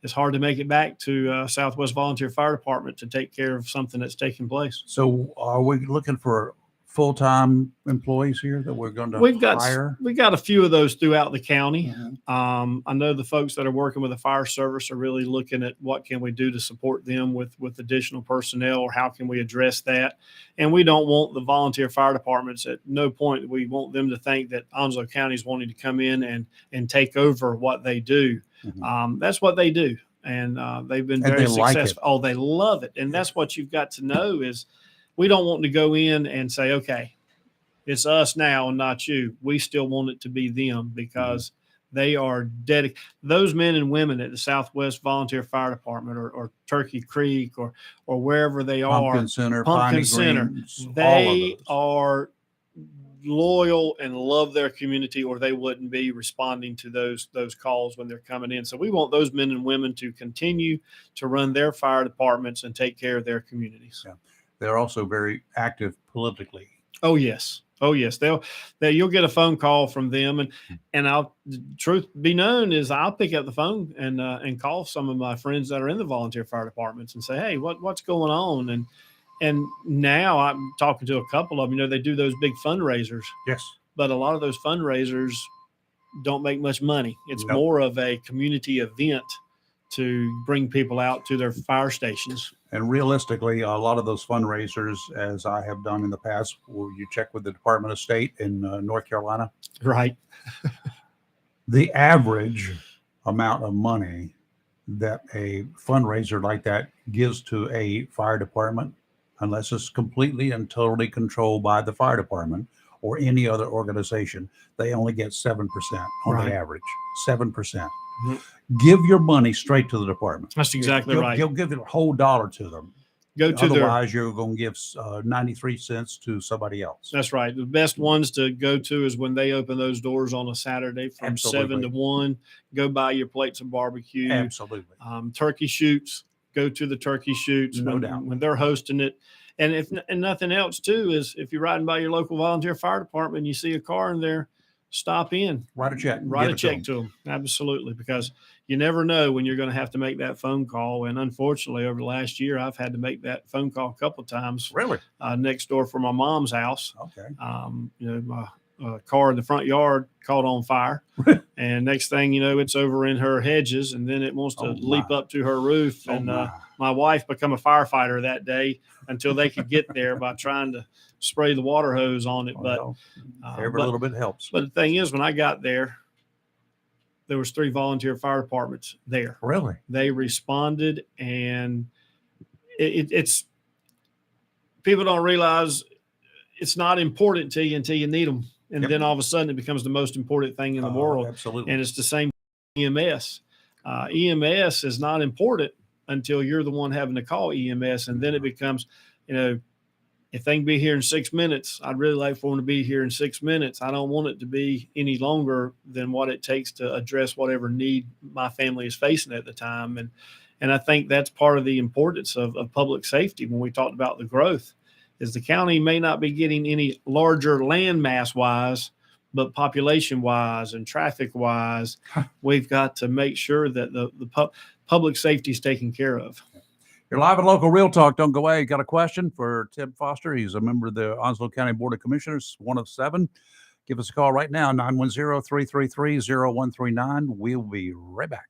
it's hard to make it back to Southwest Volunteer Fire Department to take care of something that's taking place. So are we looking for full-time employees here that we're going to hire? We got a few of those throughout the county. I know the folks that are working with the fire service are really looking at what can we do to support them with additional personnel, or how can we address that. And we don't want the volunteer fire departments, at no point we want them to think that Onslow County is wanting to come in and take over what they do. That's what they do. And they've been very successful. Oh, they love it. And that's what you've got to know is, we don't want to go in and say, okay, it's us now and not you. We still want it to be them, because they are dedicated. Those men and women at the Southwest Volunteer Fire Department or Turkey Creek or wherever they Pumpkin Center, they are loyal and love their community, or they wouldn't be responding to those calls when they're coming in. So we want those men and women to continue to run their fire departments and take care of their communities. Yeah. They're also very active politically. Oh yes. You'll get a phone call from them, and truth be known is I'll pick up the phone and call some of my friends that are in the volunteer fire departments and say, hey, what's going on? And now I'm talking to a couple of them. They do those big fundraisers. Yes. But a lot of those fundraisers don't make much money. It's more of a community event to bring people out to their fire stations. And realistically, a lot of those fundraisers, as I have done in the past, will you check with the Department of State in North Carolina? Right. The average amount of money that a fundraiser like that gives to a fire department, unless it's completely and totally controlled by the fire department or any other organization, they only get 7% on the average. 7%. Give your money straight to the department. That's exactly right. You'll give the whole dollar to them. Otherwise, you're going to give 93 cents to somebody else. That's right. The best ones to go to is when they open those doors on a Saturday from 7 to 1. Go buy your plates of barbecue. Absolutely. Turkey shoots. Go to the turkey shoots when they're hosting it. And if nothing else, too, is if you're riding by your local volunteer fire department and you see a car in there, stop in. Write a check. Write a check to them. Absolutely. Because you never know when you're going to have to make that phone call. And unfortunately, over the last year, I've had to make that phone call a couple of times. Really? Next door for my mom's house. Okay. My car in the front yard caught on fire. And next thing you know, it's over in her hedges. And then it wants to leap up to her roof. My wife became a firefighter that day until they could get there by trying to spray the water hose on it. Every little bit helps. But the thing is, when I got there was 3 volunteer fire departments there. Really? They responded, and it's people don't realize it's not important to you until you need them. And then all of a sudden it becomes the most important thing in the world. Absolutely. And it's the same EMS. EMS is not important until you're the one having to call EMS. And then it becomes, if they can be here in 6 minutes, I'd really like for them to be here in 6 minutes. I don't want it to be any longer than what it takes to address whatever need my family is facing at the time. And I think that's part of the importance of public safety when we talked about the growth, is the county may not be getting any larger land mass wise, but population wise and traffic wise, we've got to make sure that the public safety is taken care of. You're live at Local Real Talk. Don't go away. Got a question for Tim Foster. He's a member of the Onslow County Board of Commissioners, one of 7. Give us a call right now, 910-333-0139. We'll be right back.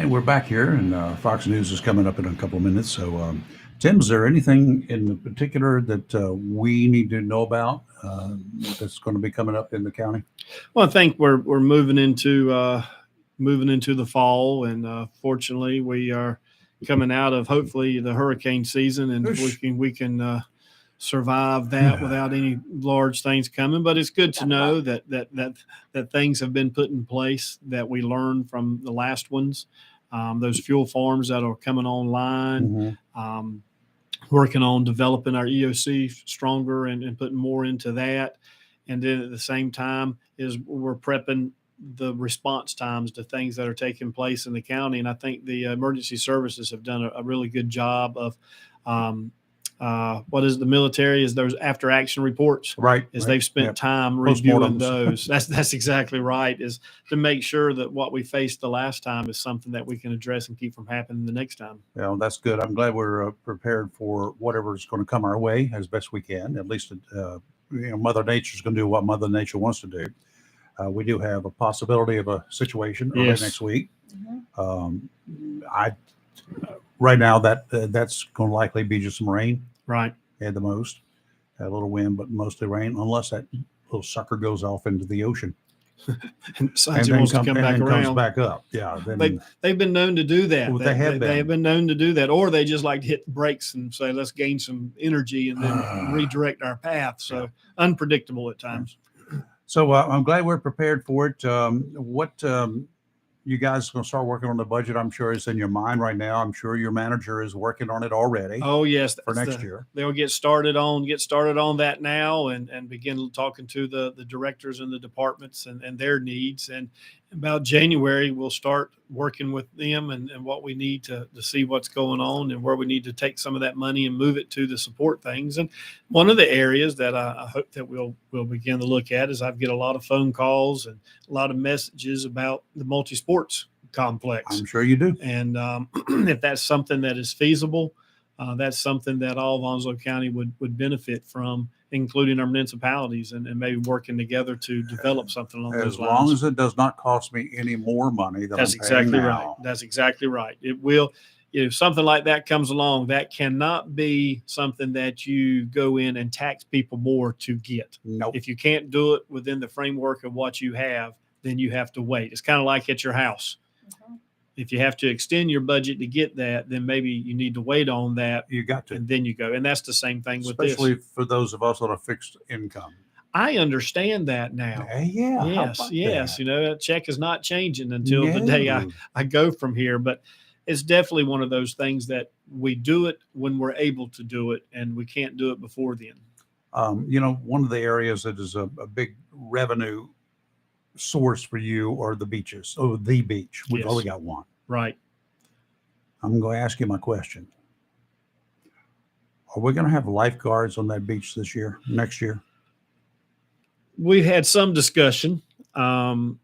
And we're back here, and Fox News is coming up in a couple of minutes. So, Tim, is there anything in particular that we need to know about that's going to be coming up in the county? Well, I think we're moving into the fall, and fortunately, we are coming out of hopefully the hurricane season, and we can survive that without any large things coming. But it's good to know that things have been put in place that we learned from the last ones. Those fuel farms that are coming online, working on developing our EOC stronger and putting more into that. And then at the same time is we're prepping the response times to things that are taking place in the county. And I think the emergency services have done a really good job of what is the military is those after action reports, right? They've spent time reviewing those. That's exactly right. Is to make sure that what we faced the last time is something that we can address and keep from happening the next time. Yeah, that's good. I'm glad we're prepared for whatever's going to come our way as best we can. At least, Mother Nature's going to do what Mother Nature wants to do. We do have a possibility of a situation early next week. Right now that's going to likely be just some rain. Right. At the most, a little wind, but mostly rain, unless that little sucker goes off into the ocean and then comes back up. Yeah, they've been known to do that. They have been known to do that, or they just like to hit the brakes and say, "Let's gain some energy and then redirect our path." So unpredictable at times. So I'm glad we're prepared for it. What you guys are going to start working on the budget? I'm sure it's in your mind right now. I'm sure your manager is working on it already. Oh yes, for next year. They'll get started on that now and begin talking to the directors and the departments and their needs. And about January, we'll start working with them and what we need to see what's going on and where we need to take some of that money and move it to the support things. And one of the areas that I hope that we'll begin to look at is I get a lot of phone calls and a lot of messages about the multi-sports complex. I'm sure you do. And if that's something that is feasible, that's something that all of Onslow County would benefit from, including our municipalities and maybe working together to develop something along those lines. As long as it does not cost me any more money than That's exactly right. That's exactly right. It will. If something like that comes along, that cannot be something that you go in and tax people more to get. Nope. If you can't do it within the framework of what you have, then you have to wait. It's kind of like at your house. If you have to extend your budget to get that, then maybe you need to wait on that. You got to. And then you go. And that's the same thing with this. Especially for those of us on a fixed income. I understand that now. Yeah. Yes. That check is not changing until the day I go from here. But it's definitely one of those things that we do it when we're able to do it, and we can't do it before then. One of the areas that is a big revenue source for you are the beaches. Oh, the beach. We've only got one. Right. I'm going to ask you my question. Are we going to have lifeguards on that beach next year? We've had some discussion. I'm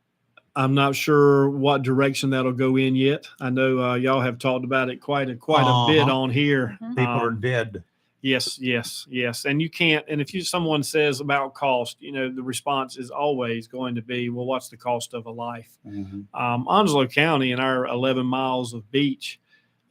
not sure what direction that'll go in yet. I know y'all have talked about it quite a bit on here. People are dead. Yes. And you can't, and if someone says about cost, the response is always going to be, well, what's the cost of a life? Onslow County and our 11 miles of beach,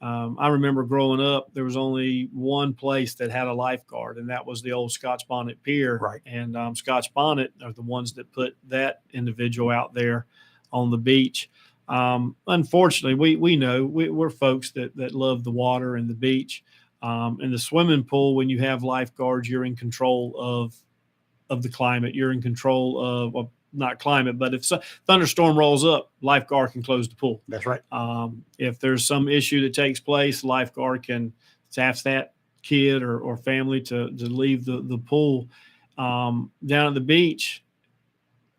I remember growing up, there was only one place that had a lifeguard, and that was the old Scotch Bonnet Pier. Right. And Scotch Bonnet are the ones that put that individual out there on the beach. Unfortunately, we know we're folks that love the water and the beach. In the swimming pool, when you have lifeguards, you're in control of the climate. You're in control of not climate, but if thunderstorm rolls up, lifeguard can close the pool. That's right. If there's some issue that takes place, lifeguard can task that kid or family to leave the pool. Down at the beach,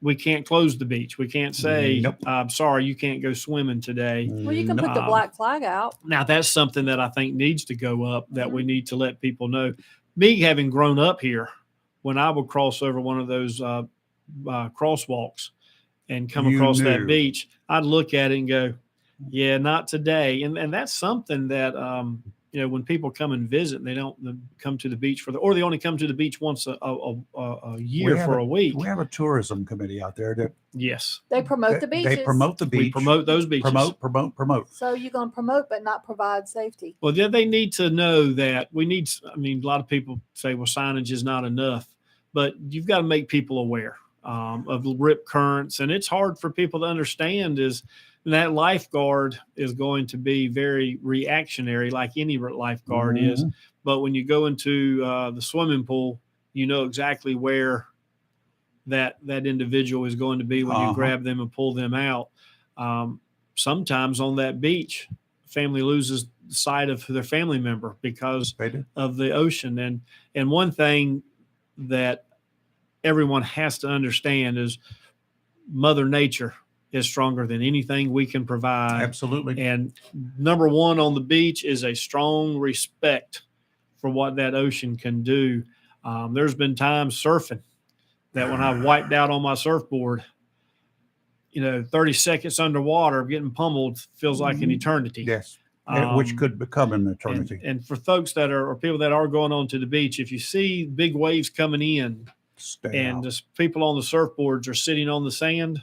we can't close the beach. We can't say, nope. I'm sorry, you can't go swimming today. Well, you can put the black flag out. Now, that's something that I think needs to go up, that we need to let people know. Me having grown up here, when I would cross over one of those crosswalks and come across that beach, I'd look at it and go, yeah, not today. And that's something that, when people come and visit, they don't come to the beach or they only come to the beach once a year for a week. We have a tourism committee out there that Yes, They promote the beaches. they promote the beach. we promote those beaches. Promote. So you're going to promote, but not provide safety. Well, then they need to know that a lot of people say, well, signage is not enough, but you've got to make people aware of rip currents. And it's hard for people to understand is that lifeguard is going to be very reactionary like any lifeguard is. But when you go into the swimming pool, you know exactly where that individual is going to be when you grab them and pull them out. Sometimes on that beach, family loses sight of their family member because of the ocean. And one thing that everyone has to understand is Mother Nature is stronger than anything we can provide. Absolutely. And number one on the beach is a strong respect for what that ocean can do. There's been times surfing that when I wiped out on my surfboard, 30 seconds underwater getting pummeled feels like an eternity. Yes. Which could become an eternity. And for folks that are, or people that are going on to the beach, if you see big waves coming in and just people on the surfboards are sitting on the sand,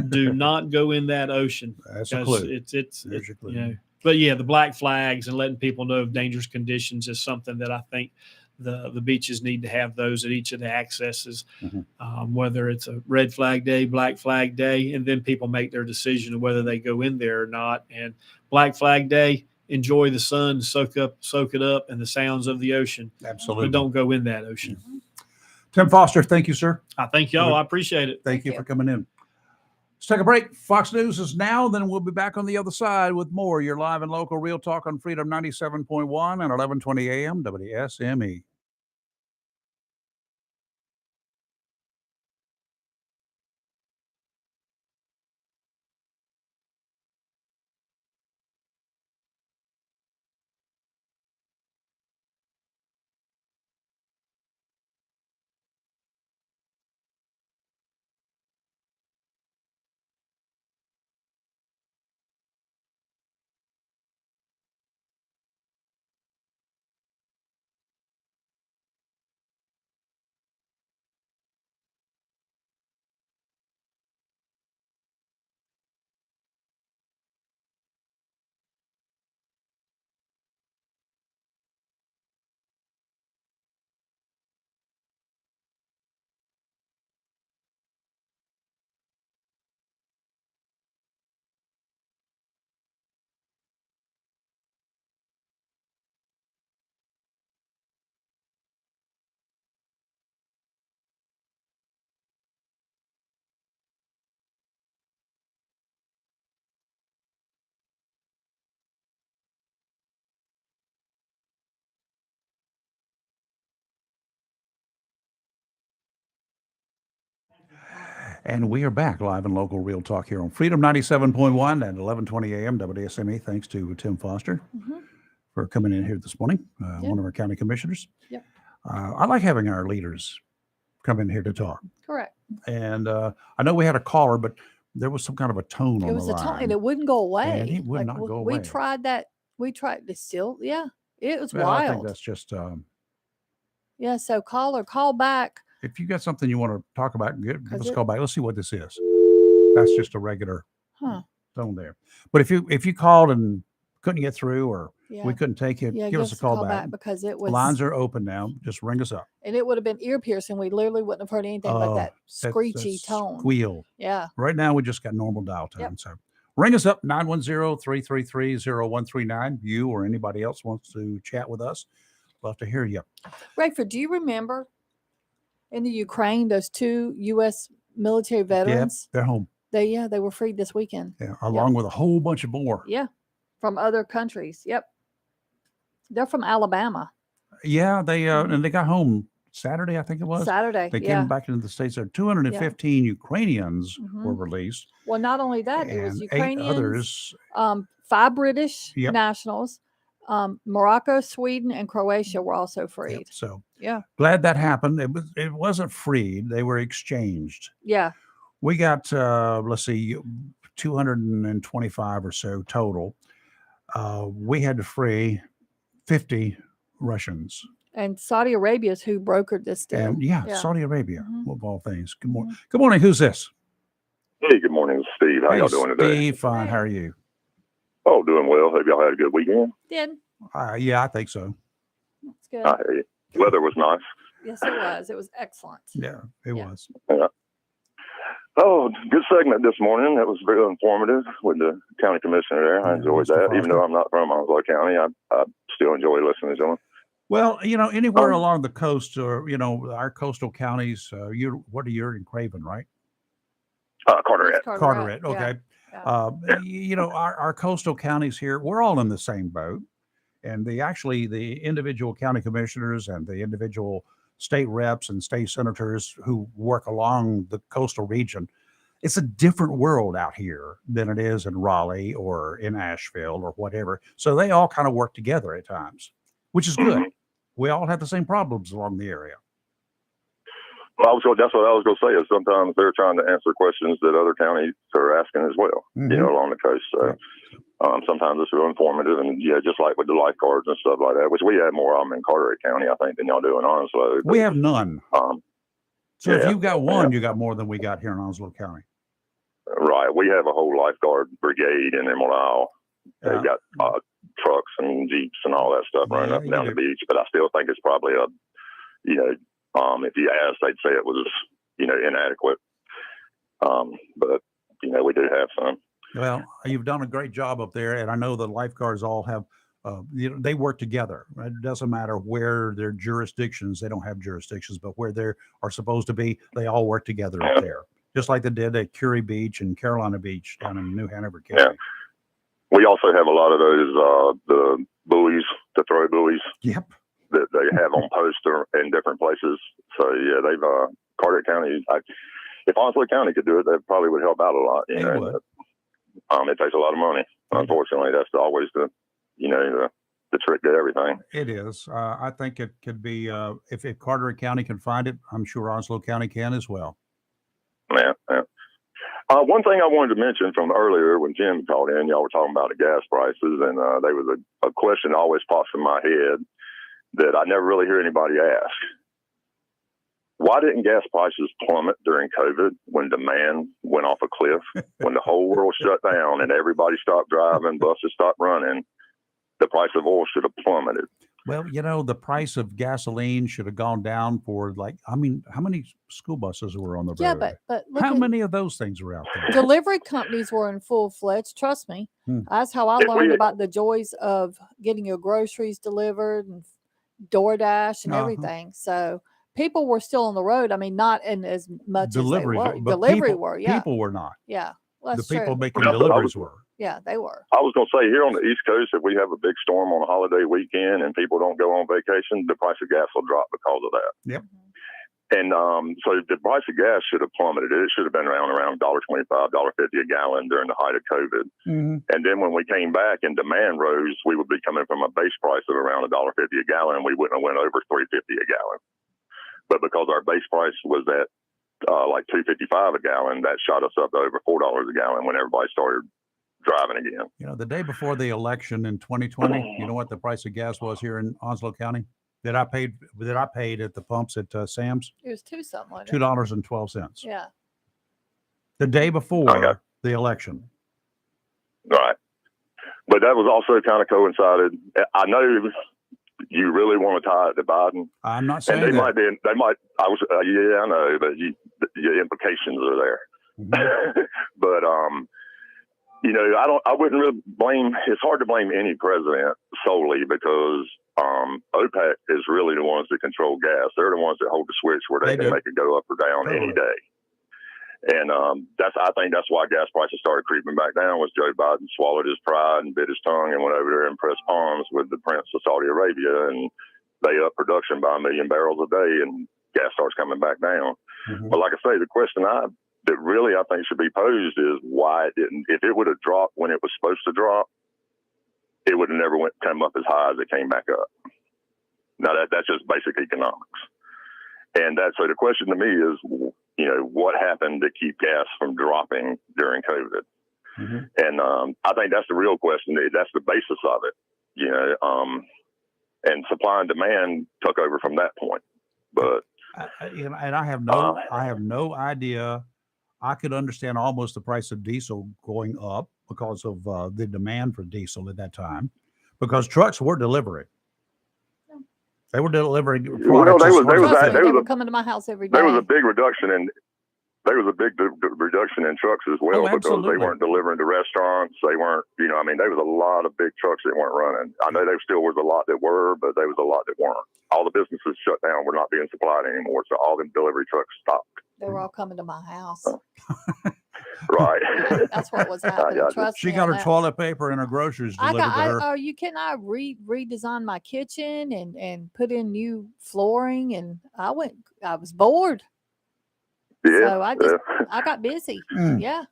do not go in that ocean. That's a clue. There's your clue. But yeah, the black flags and letting people know of dangerous conditions is something that I think the beaches need to have those at each of the accesses, whether it's a red flag day, black flag day, and then people make their decision of whether they go in there or not. And black flag day, enjoy the sun, soak it up, and the sounds of the ocean. Absolutely. But don't go in that ocean. Tim Foster, thank you, sir. I thank y'all. I appreciate it. Thank you for coming in. Let's take a break. Fox News is now. Then we'll be back on the other side with more. You're live and local Real Talk on Freedom 97.1 and 1120 AM WSME. And we are back live and local Real Talk here on Freedom 97.1 and 1120 AM WSME. Thanks to Tim Foster for coming in here this morning, one of our county commissioners. Yep. I like having our leaders come in here to talk. Correct. And I know we had a caller, but there was some kind of a tone on the line. It was a tone, and it wouldn't go away. And it would not go away. We tried that. We tried it still. Yeah. It was Well, wild. I think that's just... yeah, so call back. If you got something you want to talk about, give us a call back. Let's see what this is. That's just a regular tone there. But if you called and couldn't get through or we couldn't take it, give us a call back because it was... Lines are open now. Just ring us up. And it would have been ear piercing. We literally wouldn't have heard anything but that screechy tone. Squeal. Yeah. Right now, we just got normal dial tone. So ring us up, 910-333-0139. You or anybody else wants to chat with us. Love to hear you. Rayford, do you remember in the Ukraine, those 2 U.S. military veterans? Yep, they're home. They were freed this weekend. Yeah, along with a whole bunch of more. Yeah, from other countries. Yep. They're from Alabama. Yeah, they and they got home Saturday, I think it was. Saturday, They came back into the States. There 215 Ukrainians were released. Well, not only that, it was and Ukrainians, 8 others. 5 British nationals, Morocco, Sweden, and Croatia were also freed. Yep, so yeah, glad that happened. It wasn't freed; they were exchanged. Yeah, we got let's see, 225 or so total. We had to free 50 Russians. And Saudi Arabia is who brokered this deal. And Saudi Arabia, of all things. Good morning. Mm-hmm. Good morning. Who's this? Hey, good morning, Steve. How y'all doing today? Steve, fine. How are you? Oh, doing well. Have y'all had a good weekend? Did. Yeah, I think so. That's good. Weather was nice. Yes, it was. It was excellent. Yeah, it was. Yeah. Oh, good segment this morning. That was very informative with the county commissioner there. I enjoyed Mr. that. Foster. Even though I'm not from Onslow County, I still enjoy listening to him. Well, anywhere along the coast, or our coastal counties. What are you in Craven, right? Carteret. Carteret. Okay. Yeah. Our coastal counties here, we're all in the same boat, and the individual county commissioners and the individual state reps and state senators who work along the coastal region, it's a different world out here than it is in Raleigh or in Asheville or whatever. So they all kind of work together at times, which is good. We all have the same problems along the area. Well, that's what I was going to say. Is sometimes they're trying to answer questions that other counties are asking as well. Along the coast. So sometimes it's real informative, and just like with the lifeguards and stuff like that, which we have more of them in Carteret County, I think, than y'all do in Onslow. We have none. So if you've got one, you got more than we got here in Onslow County. Right. We have a whole lifeguard brigade in Emerald Isle. They've got trucks and Jeeps and all that stuff running up and down the beach. But I still think it's probably if you asked, they'd say it was, inadequate. But, we do have some. Well, you've done a great job up there. And I know the lifeguards all have, they work together. Right? It doesn't matter where their jurisdictions, they don't have jurisdictions, but where they are supposed to be, they all work together up there. Just like they did at Curie Beach and Carolina Beach down in New Hanover County. Yeah. We also have a lot of those, the buoys, the throw buoys. Yep. That they have on post or in different places. So they've Carteret County. If Onslow County could do it, that probably would help out a lot. It takes a lot of money. Unfortunately, that's always the trick to everything. It is. I think it could be if Carteret County can find it, I'm sure Onslow County can as well. Yeah. One thing I wanted to mention from earlier when Jim called in, y'all were talking about the gas prices, and there was a question that always pops in my head that I never really hear anybody ask. Why didn't gas prices plummet during COVID when demand went off a cliff, when the whole world shut down and everybody stopped driving, buses stopped running? The price of oil should have plummeted. Well, the price of gasoline should have gone down for how many school buses were on the road? Yeah, but look how many of those things were out there? Delivery companies were in full-fledged. Trust me. That's how I learned about the joys of getting your groceries delivered and DoorDash and everything. So people were still on the road. I mean, not in as much delivery, as they were. but Delivery were, people were not. Yeah, well, the that's people true. making deliveries were. Yeah, they were. I was going to say, here on the East Coast, if we have a big storm on a holiday weekend and people don't go on vacation, the price of gas will drop because of that. Yep. And so the price of gas should have plummeted. It should have been around $1.25, $1.50 a gallon during the height of COVID. And then when we came back and demand rose, we would be coming from a base price of around $1.50 a gallon, and we wouldn't have went over $3.50 a gallon. But because our base price was at like $2.55 a gallon, that shot us up to over $4 a gallon when everybody started driving again. The day before the election in 2020, you know what the price of gas was here in Onslow County? That I paid at the pumps at Sam's? It was $2 $2.12. Yeah. The day before the election. Right. But that was also kind of coincided. I know you really want to tie it to Biden. I'm not saying and that. I know, but your implications are there. But, I wouldn't really blame, it's hard to blame any president solely because OPEC is really the ones that control gas. They're the ones that hold the switch where they can make it go up or down any day. And I think that's why gas prices started creeping back down was Joe Biden swallowed his pride and bit his tongue and went over there and pressed palms with the Prince of Saudi Arabia, and they up production by 1 million barrels a day, and gas starts coming back down. But like I say, the question that really I think should be posed is why it didn't. If it would have dropped when it was supposed to drop, it would have never come up as high as it came back up. Now that's just basic economics. And so the question to me is, what happened to keep gas from dropping during COVID? And I think that's the real question. That's the basis of it. and supply and demand took over from that point. But and I have no idea. I could understand almost the price of diesel going up because of the demand for diesel at that time, because trucks were delivering. They were delivering products. Well, they were coming to my house every day. There was a big reduction in reduction in trucks as well, because they weren't delivering to restaurants. They weren't, there was a lot of big trucks that weren't running. I know there still was a lot that were, but there was a lot that weren't. All the businesses shut down, were not being supplied anymore, so all the delivery trucks stopped. They were all coming to my house. Right. That's what was happening. Trust she me got her that. toilet paper and her groceries delivered to her. Are you kidding? I redesigned my kitchen and put in new flooring, and I was bored. Yeah. So I got busy. Yeah.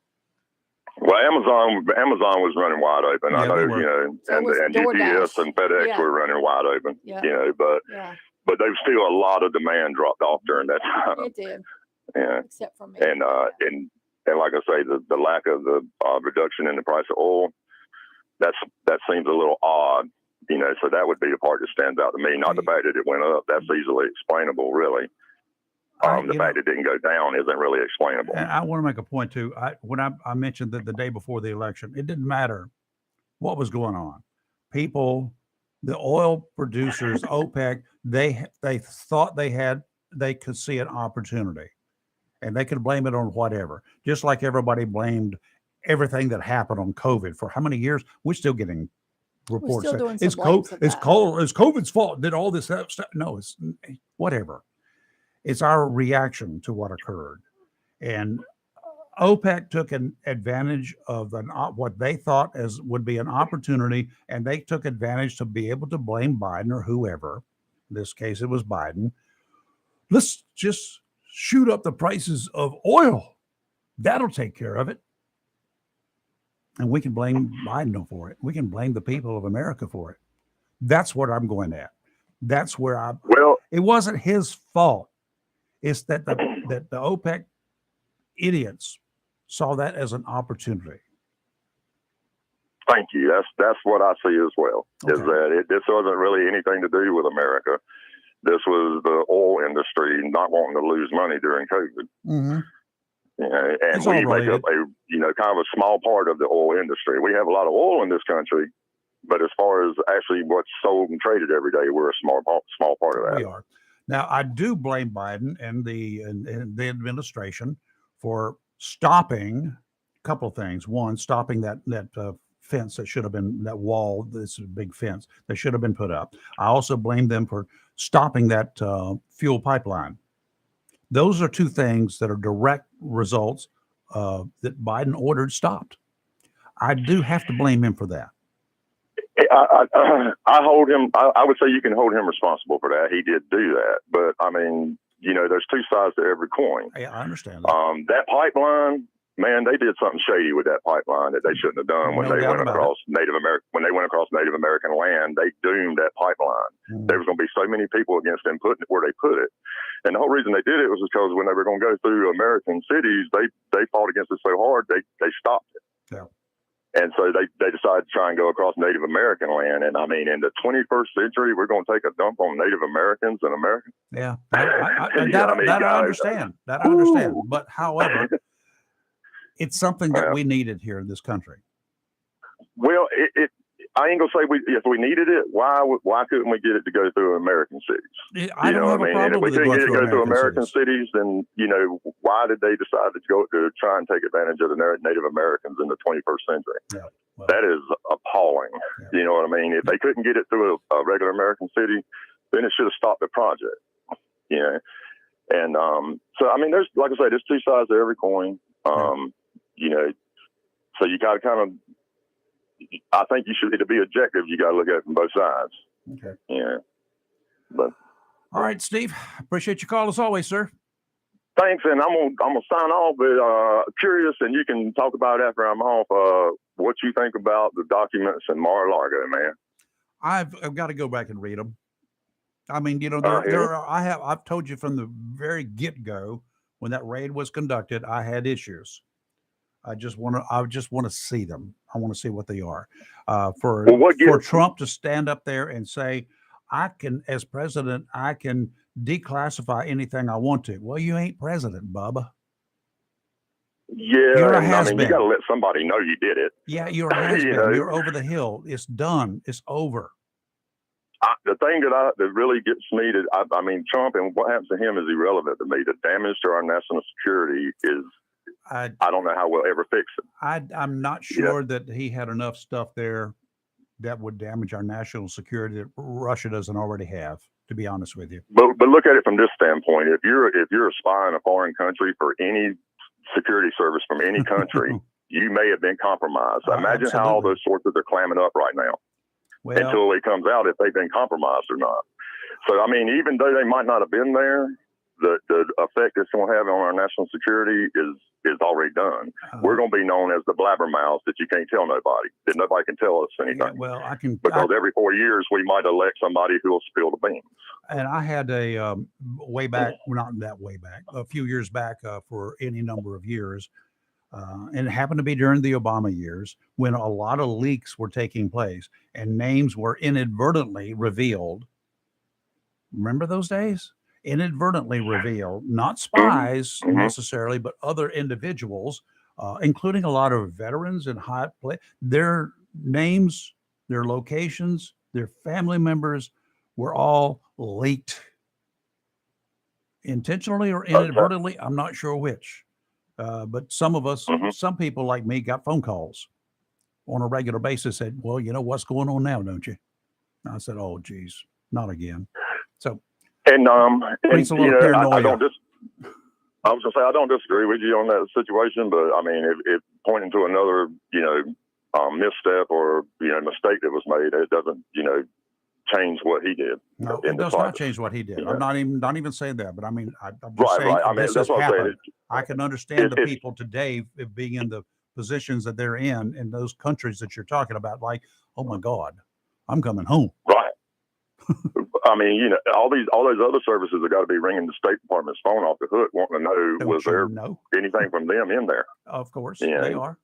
Well, Amazon was running wide open. Yeah, I know, So and UPS and FedEx were running wide open. Yeah. But there's still a lot of demand dropped off during that time. It did. Yeah. Except for me. And like I say, the lack of the reduction in the price of oil, that seems a little odd. So that would be the part that stands out to me. Not the fact that it went up. That's easily explainable, really. The fact it didn't go down isn't really explainable. And I want to make a point too. When I mentioned that the day before the election, it didn't matter what was going on. People, the oil producers, OPEC, they thought they could see an opportunity, and they could blame it on whatever. Just like everybody blamed everything that happened on COVID for how many years? We're still getting reports. It's COVID's fault. Did all this stuff? No, it's whatever. It's our reaction to what occurred. And OPEC took an advantage of what they thought would be an opportunity, and they took advantage to be able to blame Biden or whoever. In this case, it was Biden. Let's just shoot up the prices of oil. That'll take care of it. And we can blame Biden for it. We can blame the people of America for it. That's what I'm going at. That's where it wasn't his fault. It's that the OPEC idiots saw that as an opportunity. Thank you. That's what I see as well. Okay. Is that this wasn't really anything to do with America. This was the oil industry not wanting to lose money during COVID. Mm-hmm. And we make up kind of a small part of the oil industry. We have a lot of oil in this country, but as far as actually what's sold and traded every day, we're a small part of that. We are. Now, I do blame Biden and the administration for stopping a couple of things. One, stopping that fence that should have been, that wall, this big fence that should have been put up. I also blame them for stopping that fuel pipeline. Those are two things that are direct results that Biden ordered stopped. I do have to blame him for that. I hold him. I would say you can hold him responsible for that. He did do that, but I mean, there's two sides to every coin. Yeah, I understand that. That pipeline, man, they did something shady with that pipeline that they shouldn't have done when they went across Native American. When they went across Native American land, they doomed that pipeline. Mm-hmm. There was going to be so many people against them putting it where they put it, and the whole reason they did it was because when they were going to go through American cities, they fought against it so hard they stopped it. Yeah. And so they decided to try and go across Native American land. And I mean, in the 21st century, we're going to take a dump on Native Americans in America. Yeah, I understand. That I understand. But however, it's something that we needed here in this country. Well, I ain't gonna say if we needed it. Why couldn't we get it to go through American cities? I don't have a problem. And if we couldn't get it to go through American cities, then why did they decide to go to try and take advantage of the Native Americans in the 21st century? Yeah, well, that is appalling. Yeah. You know what I mean? If they couldn't get it through a regular American city, then it should have stopped the project. And so I mean, there's, like I say, there's two sides to every coin. So you got to kind of. I think to be objective, you got to look at it from both sides. Okay. Yeah. But all right, Steve. Appreciate your call as always, sir. Thanks, and I'm gonna sign off. But curious, and you can talk about it after I'm off. What you think about the documents in Mar-a-Lago, man? I've got to go back and read them. I mean, I've told you from the very get-go when that raid was conducted, I had issues. I just want to see them. I want to see what they are. For Trump to stand up there and say, as president, I can declassify anything I want to. Well, you ain't president, Bubba. Yeah, You're a and I mean, you has-been. got to let somebody know you did it. Yeah, you're a has-been. You know? You're over the hill. It's done. It's over. The thing that really gets me to, I mean, Trump and what happens to him is irrelevant to me. The damage to our national security is, I don't know how we'll ever fix it. I'm not sure that he had enough stuff there that would damage our national security that Russia doesn't already have, to be honest with you. But look at it from this standpoint. If you're a spy in a foreign country for any security service from any country, you may have been compromised. Imagine how all those sources are clamming up right now. Well, until it comes out if they've been compromised or not. So, I mean, even though they might not have been there, the effect it's going to have on our national security is already done. We're going to be known as the blabbermouths that you can't tell nobody, that nobody can tell us anything. Yeah, well, because every 4 years we might elect somebody who will spill the beans. And I had a way back, well, not that way back, a few years back for any number of years. And it happened to be during the Obama years when a lot of leaks were taking place and names were inadvertently revealed. Remember those days? Inadvertently revealed, not spies necessarily, but other individuals, including a lot of veterans in high place. Their names, their locations, their family members were all leaked. Intentionally or inadvertently, I'm not sure which. But some of us, some people like me got phone calls on a regular basis, said, well, you know what's going on now, don't you? And I said, oh, geez, not again. So, and creates a little paranoia. I was gonna say, I don't disagree with you on that situation, but I mean, if pointing to another, misstep or, mistake that was made, it doesn't, change what he did. No, it does not change what he did. I'm not even saying that, but I mean, I'm just right, saying I mean, this has happened. I can understand the people today being in the positions that they're in those countries that you're talking about, like, oh my God, I'm coming home. Right. I mean, all those other services have got to be ringing the State Department's phone off the hook, wanting to know was there anything from them in there. Of course, they are.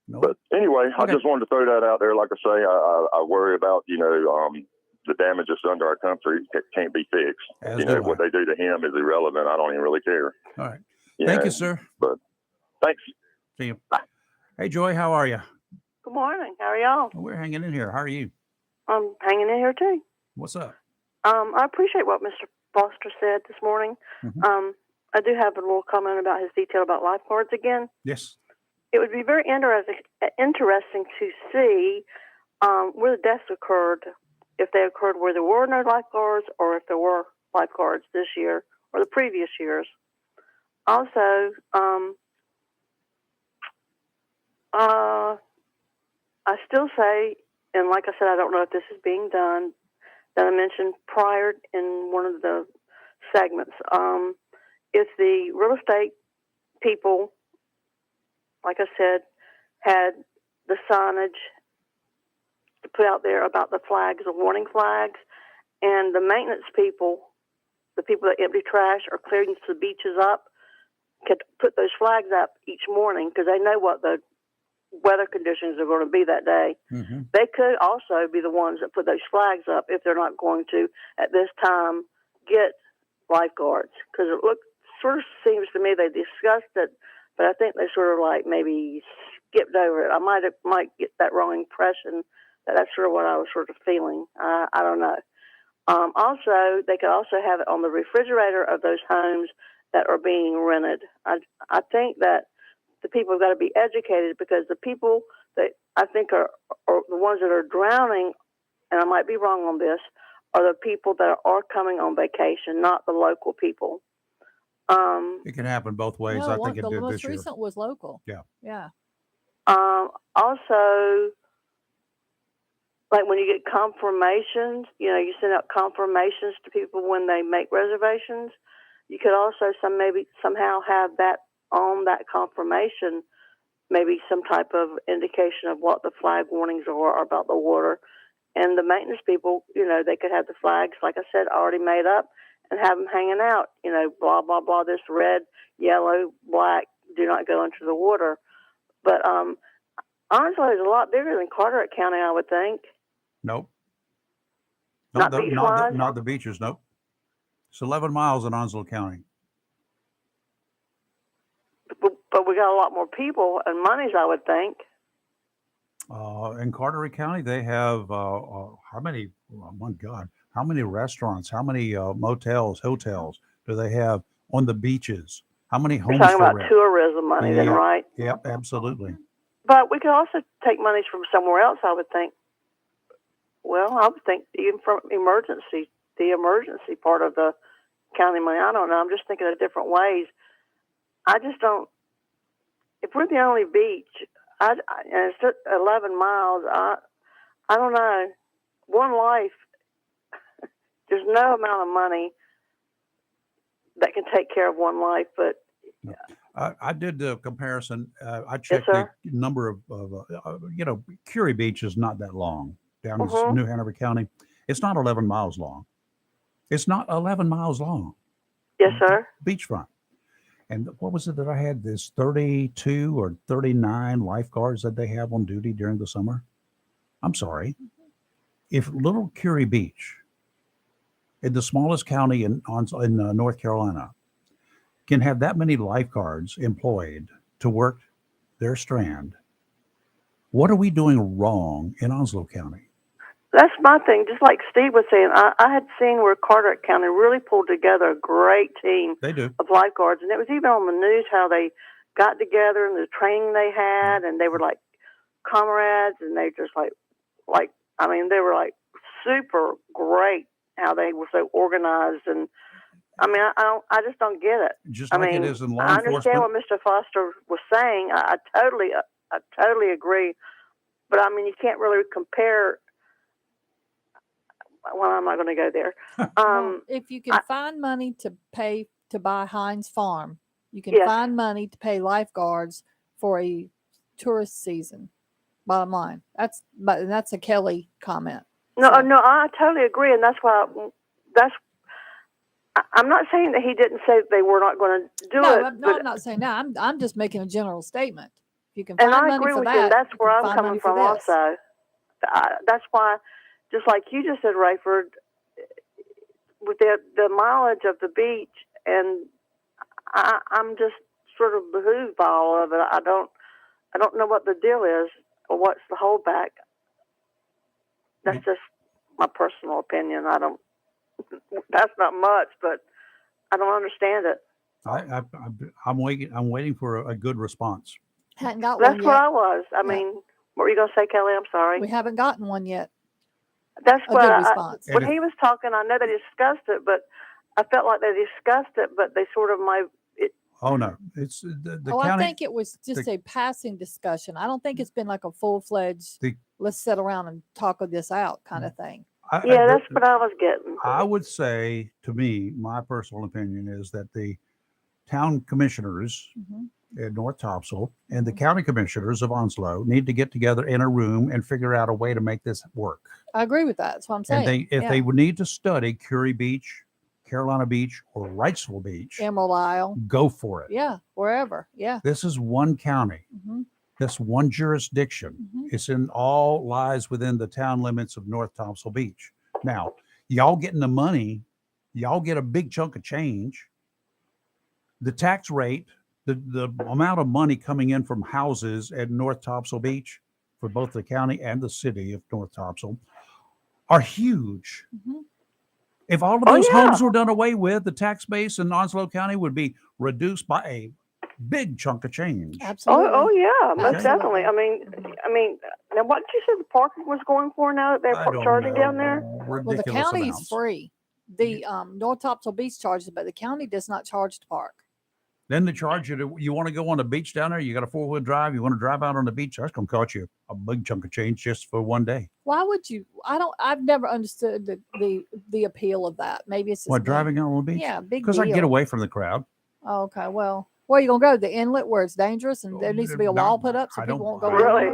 But anyway, I just wanted to throw that out there. Like I say, I worry about, the damage that's done to our country can't be fixed. What they do to him is irrelevant. I don't even really care. All right. Thank you, sir. But thanks. See you. Bye. Hey, Joy, how are you? Good morning. How are y'all? We're hanging in here. How are you? I'm hanging in here too. What's up? I appreciate what Mr. Foster said this morning. I do have a little comment about his detail about lifeguards again. Yes. It would be very interesting to see where the deaths occurred, if they occurred where there were no lifeguards or if there were lifeguards this year or the previous years. Also, I still say, and like I said, I don't know if this is being done, that I mentioned prior in one of the segments. If the real estate people, like I said, had the signage to put out there about the flags, the warning flags, and the maintenance people, the people that empty trash or clearing the beaches up, could put those flags up each morning because they know what the weather conditions are going to be that day. They could also be the ones that put those flags up if they're not going to, at this time, get lifeguards. Because it sort of seems to me they discussed it, but I think they sort of like maybe skipped over it. I might get that wrong impression that that's sort of what I was sort of feeling. I don't know. Also, they could also have it on the refrigerator of those homes that are being rented. I think that the people have got to be educated because the people that I think are the ones that are drowning, and I might be wrong on this, are the people that are coming on vacation, not the local people. It can happen both ways. No, I think it did the this most year. recent was local. Yeah. Yeah. Also, like when you get confirmations, you send out confirmations to people when they make reservations. You could also somehow have that on that confirmation, maybe some type of indication of what the flag warnings are about the water. And the maintenance people, they could have the flags, like I said, already made up and have them hanging out, blah, blah, blah, this red, yellow, black, do not go into the water. But honestly, it's a lot bigger than Carteret County, I would think. Nope. Not beach-wise? Not the beaches. Nope. It's 11 miles in Onslow County. But we got a lot more people and monies, I would think. In Carteret County, they have how many? Oh my God! How many restaurants? How many motels, hotels do they have on the beaches? How many You're homes talking for about rent? tourism money, then, Yep. right? Yep, absolutely. But we could also take monies from somewhere else, I would think. Well, I would think even from the emergency part of the county money. I don't know. I'm just thinking of different ways. I just don't. If we're the only beach, and it's just 11 miles, I don't know. One life, there's no amount of money that can take care of one life, but. I did the comparison. I checked Yes, the number of Curie Beach is not that long down Mhm. in New Hanover County. It's not 11 miles long. It's not 11 miles long. Yes, sir. Beachfront. And what was it that I had? This 32 or 39 lifeguards that they have on duty during the summer. I'm sorry. If Little Curie Beach, in the smallest county in North Carolina, can have that many lifeguards employed to work their strand, what are we doing wrong in Onslow County? That's my thing. Just like Steve was saying, I had seen where Carteret County really pulled together a great team They do. of lifeguards, and it was even on the news how they got together and the training they had, and they were like comrades, and they just like I mean, they were like super great how they were so organized, and I mean, I just don't get it. Just I like mean, it is in law I understand enforcement. what Mr. Foster was saying. I totally agree, but I mean, you can't really compare. Well, I'm not going to go there. Well, if you can find money to pay to buy Heinz Farm, you can find money to pay lifeguards for a tourist season. Bottom line, that's a Kelly comment. No, So- no, I totally agree, and I'm not saying that he didn't say that they were not going to do no, it. I'm not saying that. I'm just making a general statement. If you can And find I money agree for with that, you. And that's you where can I'm find coming money for from. this. Also, that's why, just like you just said, Rayford, with the mileage of the beach, and I'm just sort of behooved by all of it. I don't know what the deal is or what's the holdback. That's just my personal opinion. That's not much, but I don't understand it. I'm waiting for a good response. Hadn't got That's one where yet. I was. I mean, what were you going to say, Kelly? I'm sorry. We haven't gotten one yet. That's A what good response. when he was talking, I know they discussed it, but I felt like they discussed it, but they sort of Oh no, it's the county. I think it was just a passing discussion. I don't think it's been like a full-fledged, let's sit around and talk this out kind of thing. that's what I was getting. I would say, to me, my personal opinion is that the town commissioners in North Topsail and the county commissioners of Onslow need to get together in a room and figure out a way to make this work. I agree with that. That's what I'm saying. And they would need to study Curie Beach, Carolina Beach, or Wrightsville Beach, Emerald Isle, go for it. Yeah, wherever. Yeah. This is one county. This one jurisdiction. It's all lies within the town limits of North Topsail Beach. Now, y'all getting the money, y'all get a big chunk of change. The tax rate, the amount of money coming in from houses at North Topsail Beach for both the county and the city of North Topsail are huge. If all of those homes were done away with, the tax base in Onslow County would be reduced by a big chunk of change. Absolutely. Oh yeah, most Okay. definitely. I mean, now what did you say the parking was going for now that I they're don't charging know. down there? Well, the Ridiculous county amounts. is free. The North Topsail Beach charges, but the county does not charge to park. Then they charge you to, you want to go on the beach down there, you got a 4-wheel drive, you want to drive out on the beach, that's going to cost you a big chunk of change just for one day. Why would you? I've never understood the appeal of that. Maybe it's just What, me. driving out on the beach? Yeah, big Because I get deal. away from the crowd. Oh, okay, well, where are you gonna go? The inlet where it's dangerous and there needs to be a wall put up so people won't go in? Really?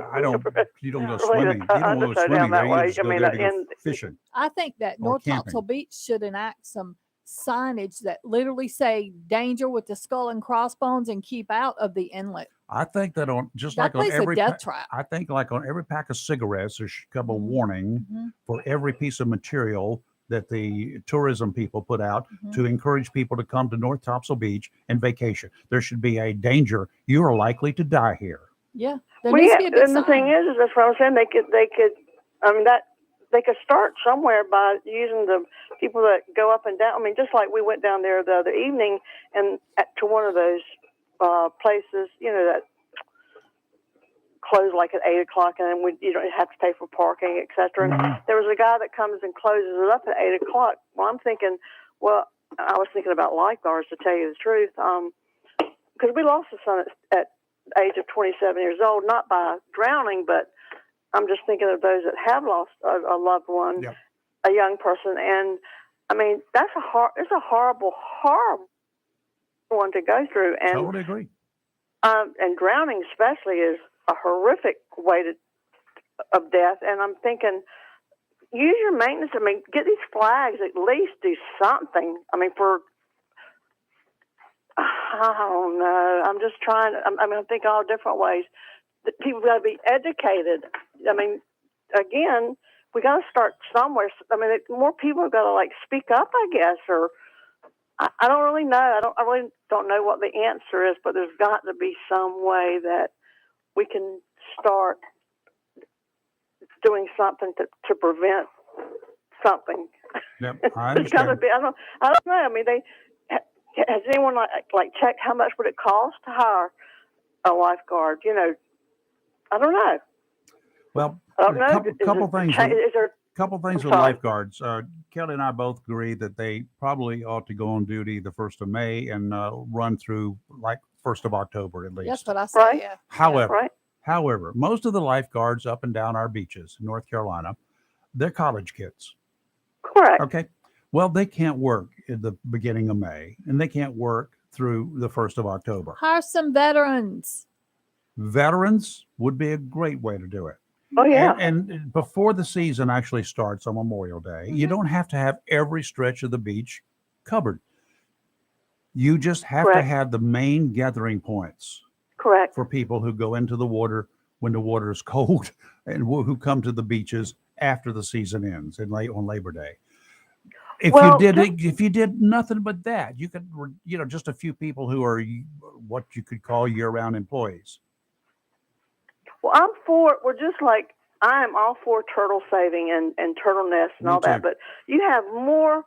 You don't go Really, swimming. You I don't go just go swimming down there. that You way. just I go mean, there to go fishing. I think that Or North camping. Topsail Beach should enact some signage that literally say "danger" with the skull and crossbones and keep out of the inlet. I think that on just That like on place a every death trap. I think like on every pack of cigarettes, there should come a Mhm. warning Mhm. for every piece of material that the tourism people put out Mhm. to encourage people to come to North Topsail Beach and vacation. There should be a danger. You are likely to die here. Yeah, there Well, needs yeah, to be a big and the thing sign. is that's what I'm saying. They could, I mean, that they could start somewhere by using the people that go up and down. I mean, just like we went down there the other evening and to one of those places, you know, that close like at 8 o'clock, and then you don't have to pay for parking, etc. Mhm. And there was a guy that comes and closes it up at 8 o'clock. Well, I'm thinking, well, I was thinking about lifeguards to tell you the truth, because we lost a son at the age of 27 years old, not by drowning, but I'm just thinking of those that have lost a loved one, Yep. a young person, and I mean it's a horrible one to go through, and Totally agree. and drowning especially is a horrific way of death. And I'm thinking, use your maintenance. I mean, get these flags. At least do something. I mean, I don't know. I'm just trying. I mean, I think all different ways. That people got to be educated. I mean, again, we got to start somewhere. I mean, more people have got to like speak up, I guess, or I don't really know. I really don't know what the answer is, but there's got to be some way that we can start doing something to prevent something. Yep, I There's got to understand. be. I don't know. I mean, has anyone like checked how much would it cost to hire a lifeguard? You know, I don't know. Well, I don't know. couple things. Is there? Couple things I'm with sorry. lifeguards. Kelly and I both agree that they probably ought to go on duty the 1st of May and run through like 1st of October at least. That's what I say. Right. Yeah. However, Right. however, most of the lifeguards up and down our beaches in North Carolina, they're college kids. Correct. Okay. Well, they can't work at the beginning of May and they can't work through the 1st of October. Hire some veterans. Veterans would be a great way to do it. Oh yeah. And before the season actually starts on Memorial Day, you don't have to have every stretch of the beach covered. You just have to Correct. have the main gathering points Correct. for people who go into the water when the water is cold and who come to the beaches after the season ends and late on Labor Day. If you did nothing but that, you could, just a few people who are what you could call year-round employees. Well, I'm for. We're just like I am all for turtle saving and turtle nests and Me all that. too. But you have more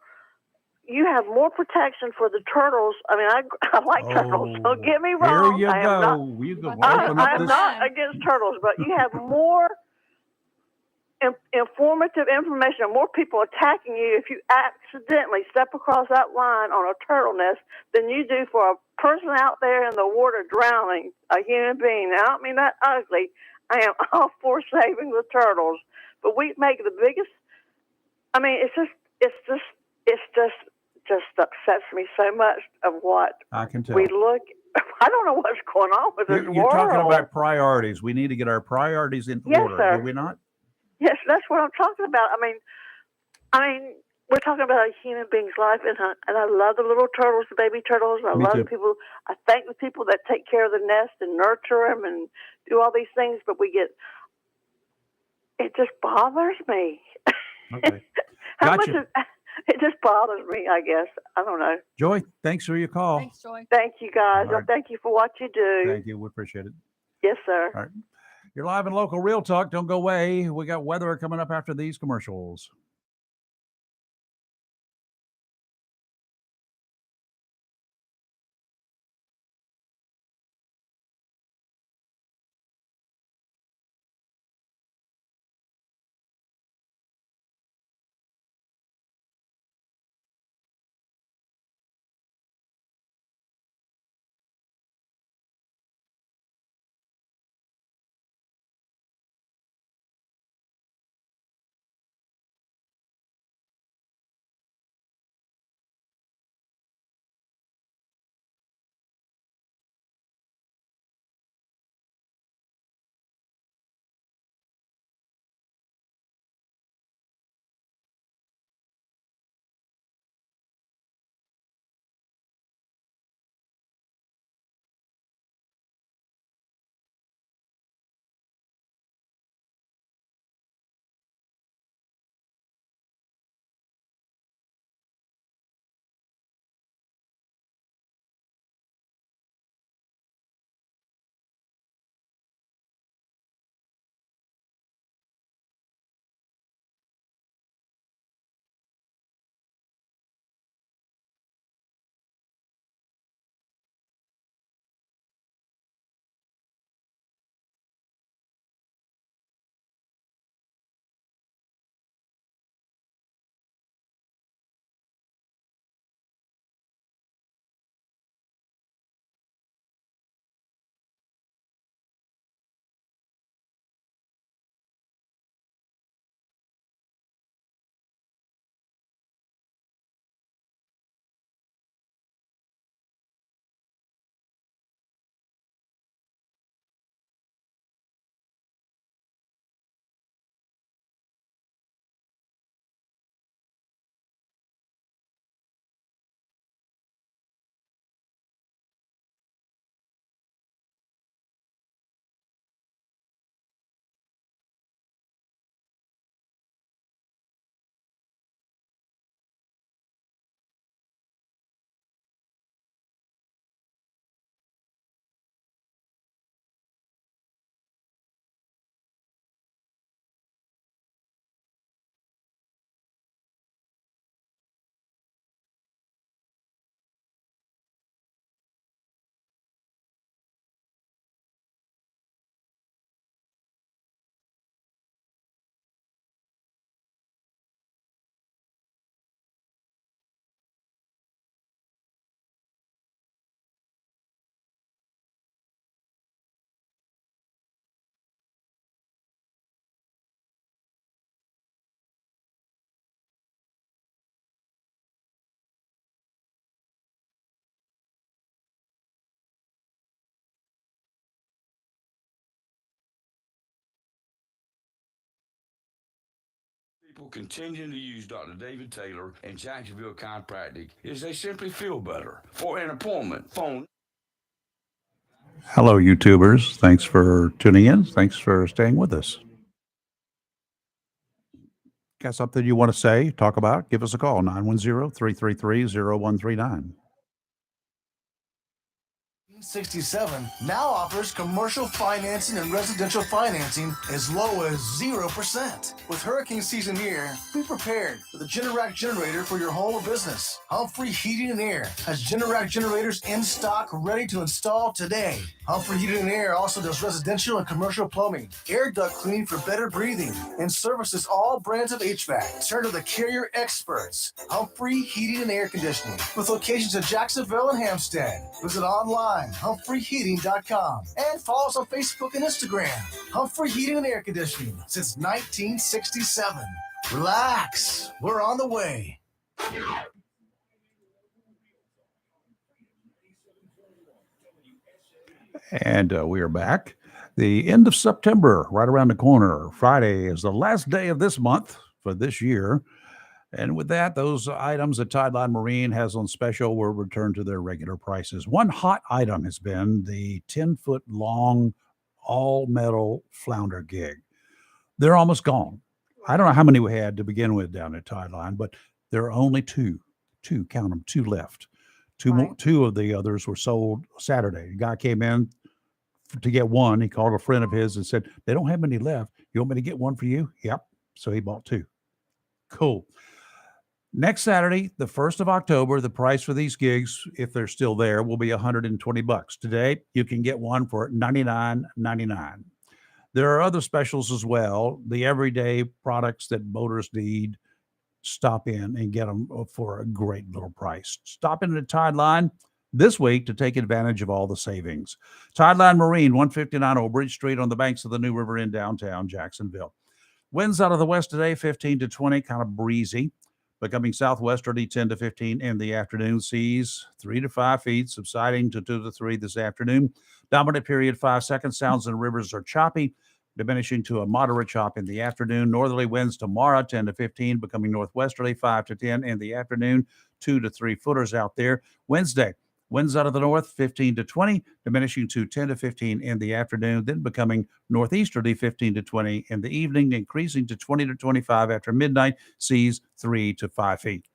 protection for the turtles. I mean, I like turtles. Don't get me wrong. Here you I am go. not. You go I open I up am this. not against turtles, but you have more informative information and more people attacking you if you accidentally step across that line on a turtle nest than you do for a person out there in the water drowning, a human being. Now, I don't mean that ugly. I am all for saving the turtles, but we make the biggest. I mean, it's just upsets me so much of what I can tell. we look. I don't know what's going on with this You're world. talking about priorities. We need to get our priorities in Yes, order, sir. do we not? Yes, that's what I'm talking about. I mean, we're talking about a human being's life, and I love the little turtles, the baby turtles. I Me love too. the people. I thank the people that take care of the nest and nurture them and do all these things. But it just bothers me. Okay. How Gotcha. much? It just bothers me. I guess I don't know. Joy, thanks for your call. Thanks, Joy. Thank you, guys. All right. Thank you for what you do. Thank you. We appreciate it. Yes, sir. All right. You're live in Local Real Talk. Don't go away. We got weather coming up after these commercials. people continue to use Dr. David Taylor and Jacksonville Chiropractic is they simply feel better. For an appointment, phone. Hello, YouTubers. Thanks for tuning in. Thanks for staying with us. Got something you want to say, talk about? Give us a call, 910-333-0139. 67 now offers commercial financing and residential financing as low as 0%. With hurricane season here, be prepared with a Generac generator for your home or business. Humphrey Heating and Air has Generac generators in stock ready to install today. Humphrey Heating and Air also does residential and commercial plumbing, air duct cleaning for better breathing, and services all brands of HVAC. Turn to the carrier experts, Humphrey Heating and Air Conditioning, with locations in Jacksonville and Hampstead. Visit online, humphreyheating.com, and follow us on Facebook and Instagram. Humphrey Heating and Air Conditioning since 1967. Relax, we're on the way. And we are back. The end of September, right around the corner. Friday is the last day of this month for this year. And with that, those items that Tideline Marine has on special will return to their regular prices. One hot item has been the 10-foot long all-metal flounder gig. They're almost gone. I don't know how many we had to begin with down at Tideline, but there are only two, count them, two left. Two of the others were sold Saturday. The guy came in to get one. He called a friend of his and said, they don't have any left. You want me to get one for you? Yep. So he bought two. Cool. Next Saturday, the 1st of October, the price for these gigs, if they're still there, will be $120. Today, you can get one for $99.99. There are other specials as well. The everyday products that boaters need, stop in and get them for a great little price. Stop in at Tideline this week to take advantage of all the savings. Tideline Marine, 159 Old Bridge Street on the banks of the New River in downtown Jacksonville. Winds out of the west today, 15 to 20, kind of breezy. Becoming southwesterly, 10 to 15 in the afternoon. Seas 3 to 5 feet, subsiding to 2 to 3 this afternoon. Dominant period 5 seconds. Sounds and rivers are choppy, diminishing to a moderate chop in the afternoon. Northerly winds tomorrow, 10 to 15, becoming northwesterly, 5 to 10 in the afternoon. 2 to 3 footers out there. Wednesday, winds out of the north, 15 to 20, diminishing to 10 to 15 in the afternoon, then becoming northeasterly, 15 to 20 in the evening, increasing to 20 to 25 after midnight. Seas 3 to 5 feet.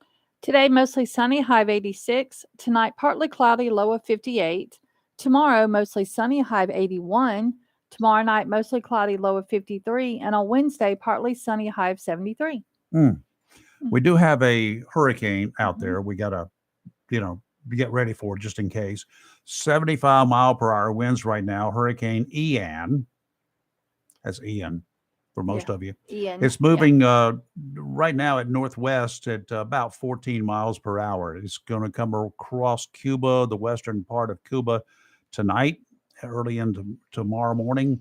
Today, mostly sunny, high of 86. Tonight, partly cloudy, low of 58. Tomorrow, mostly sunny, high of 81. Tomorrow night, mostly cloudy, low of 53. And on Wednesday, partly sunny, high of 73. We do have a hurricane out there. We got to, get ready for it just in case. 75 mile per hour winds right now. Hurricane Ian. That's Ian for most of you. Ian. It's moving right now at northwest at about 14 miles per hour. It's going to come across Cuba, the western part of Cuba tonight, early into tomorrow morning.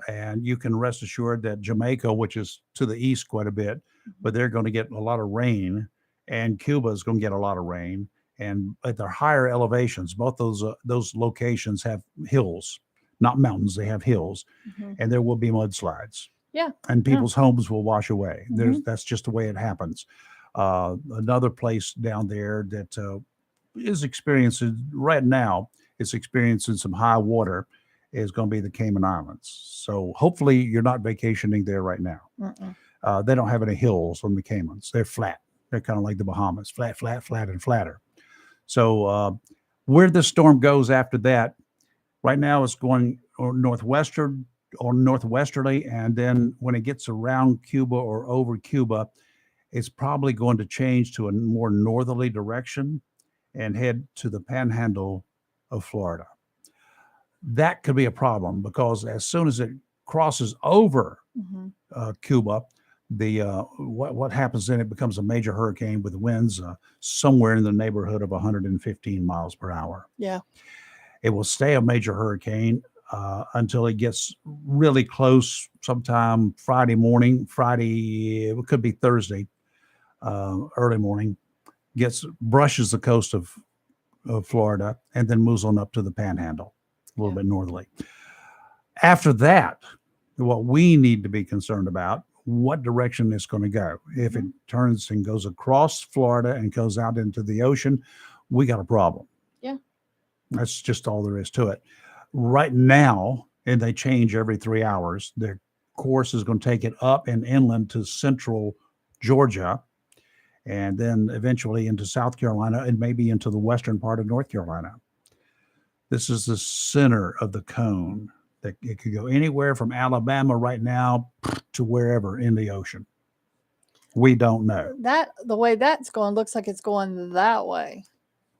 And you can rest assured that Jamaica, which is to the east quite a bit, but they're going to get a lot of rain, and Cuba is going to get a lot of rain. And at their higher elevations, both those locations have hills, not mountains. They have hills, and there will be mudslides. Yeah, and people's homes will wash away. That's just the way it happens. Another place down there that is experiencing right now, it's experiencing some high water, is going to be the Cayman Islands. So hopefully you're not vacationing there right now. They don't have any hills on the Caymans. They're flat. They're kind of like the Bahamas, flat, flat, flat, and flatter. So where the storm goes after that, right now it's going northwestern or northwesterly, and then when it gets around Cuba or over Cuba, it's probably going to change to a more northerly direction and head to the panhandle of Florida. That could be a problem because as soon as it crosses over Cuba, the what happens then, it becomes a major hurricane with winds somewhere in the neighborhood of 115 miles per hour. Yeah. It will stay a major hurricane until it gets really close sometime Friday morning. It could be Thursday early morning, brushes the coast of Florida and then moves on up to the panhandle a little bit northerly. After that, what we need to be concerned about, what direction it's going to go. If it turns and goes across Florida and goes out into the ocean, we got a problem. Yeah. That's just all there is to it. Right now, and they change every 3 hours, their course is going to take it up and inland to central Georgia, and then eventually into South Carolina and maybe into the western part of North Carolina. This is the center of the cone. That it could go anywhere from Alabama right now to wherever in the ocean. We don't know. That the way that's going looks like it's going that way.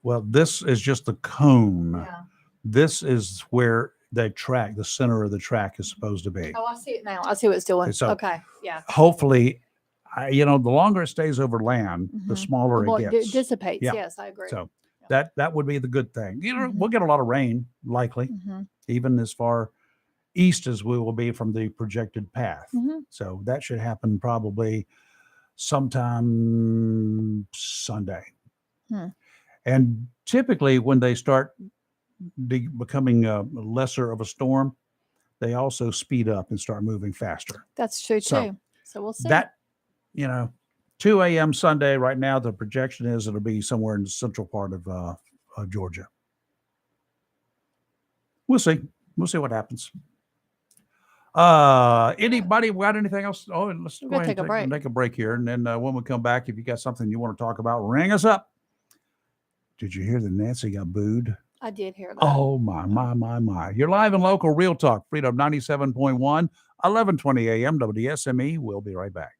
Well, this is just the cone. Yeah. This is where the track, the center of the track is supposed to be. Oh, I see it now. I see what it's doing. So, okay. Yeah. Hopefully, the longer it stays over land, the smaller The more it gets. It dissipates. Yeah. Yes, I agree. So that would be the good thing. We'll get a lot of rain, likely, even as far east as we will be from the projected path. So that should happen probably sometime Sunday. And typically when they start becoming lesser of a storm, they also speed up and start moving faster. That's true too. So we'll see. That, 2 a.m. Sunday, right now, the projection is it'll be somewhere in the central part of Georgia. We'll see. We'll see what happens. Anybody got anything else? Oh, let's go ahead and take a break here. And then when we come back, if you got something you want to talk about, ring us up. Did you hear that Nancy got booed? I did hear that. Oh, my. You're live and local, Real Talk, Freedom 97.1, 1120 a.m. WSME. We'll be right back.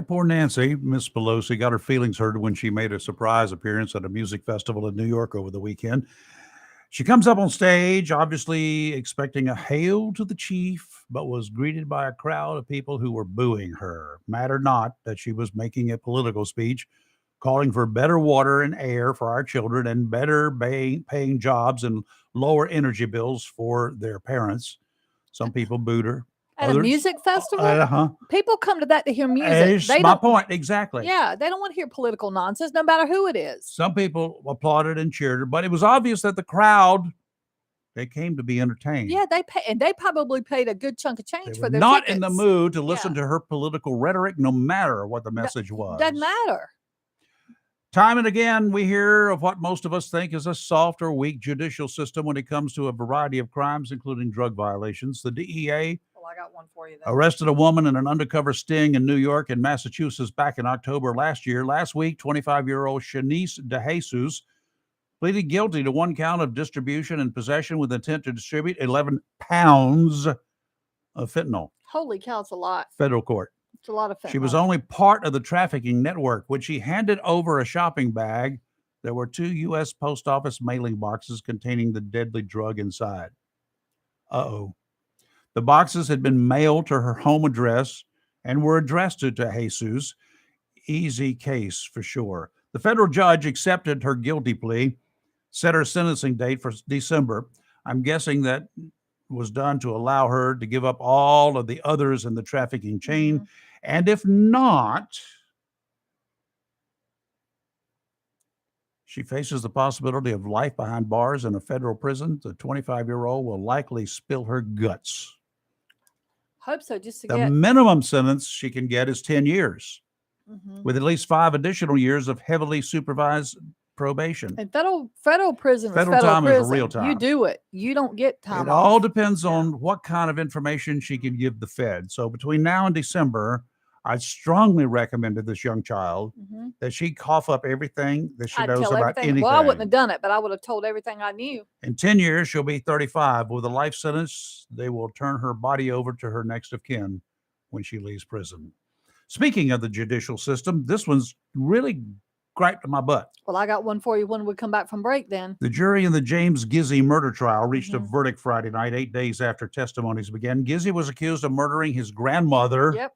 Poor Nancy, Miss Pelosi, got her feelings hurt when she made a surprise appearance at a music festival in New York over the weekend. She comes up on stage, obviously expecting a hail to the chief, but was greeted by a crowd of people who were booing her. Matter not that she was making a political speech, calling for better water and air for our children and better paying jobs and lower energy bills for their parents. Some people booed her. At a music festival? People come to that to hear music. That's my point, exactly. Yeah, they don't want to hear political nonsense, no matter who it is. Some people applauded and cheered her, but it was obvious that the crowd, they came to be entertained. Yeah, they probably paid a good chunk of change for their not tickets. In the mood to listen to her political rhetoric, no matter what the message was. Doesn't matter. Time and again, we hear of what most of us think is a soft or weak judicial system when it comes to a variety of crimes, including drug violations. The DEA I got one for you then. arrested a woman in an undercover sting in New York and Massachusetts back in October last year. Last week, 25-year-old Shanice DeJesus pleaded guilty to one count of distribution and possession with intent to distribute 11 pounds of fentanyl. Holy cow, it's a lot. Federal court. It's a lot of fentanyl. She was only part of the trafficking network. When she handed over a shopping bag, there were 2 U.S. Post Office mailing boxes containing the deadly drug inside. Uh-oh. The boxes had been mailed to her home address and were addressed to Jesus. Easy case for sure. The federal judge accepted her guilty plea, set her sentencing date for December. I'm guessing that was done to allow her to give up all of the others in the trafficking chain. Mm-hmm. And if not, she faces the possibility of life behind bars in a federal prison. The 25-year-old will likely spill her guts. Hope so, just to the get... minimum sentence she can get is 10 years, with at least 5 additional years of heavily supervised probation. And federal prison is federal time prison. Is real time. You do it. You don't get time It off. all depends on what kind of information she can give the Fed. So between now and December, I strongly recommended this young child that she cough up everything that she knows about anything. Well, I wouldn't have done it, but I would have told everything I knew. In 10 years, she'll be 35. With a life sentence, they will turn her body over to her next of kin when she leaves prison. Speaking of the judicial system, this one's really griped my butt. Well, I got one for you when we come back from break then. The jury in the James Gizzy murder trial reached a verdict Friday night, 8 days after testimonies began. Gizzy was accused of murdering his grandmother. Yep.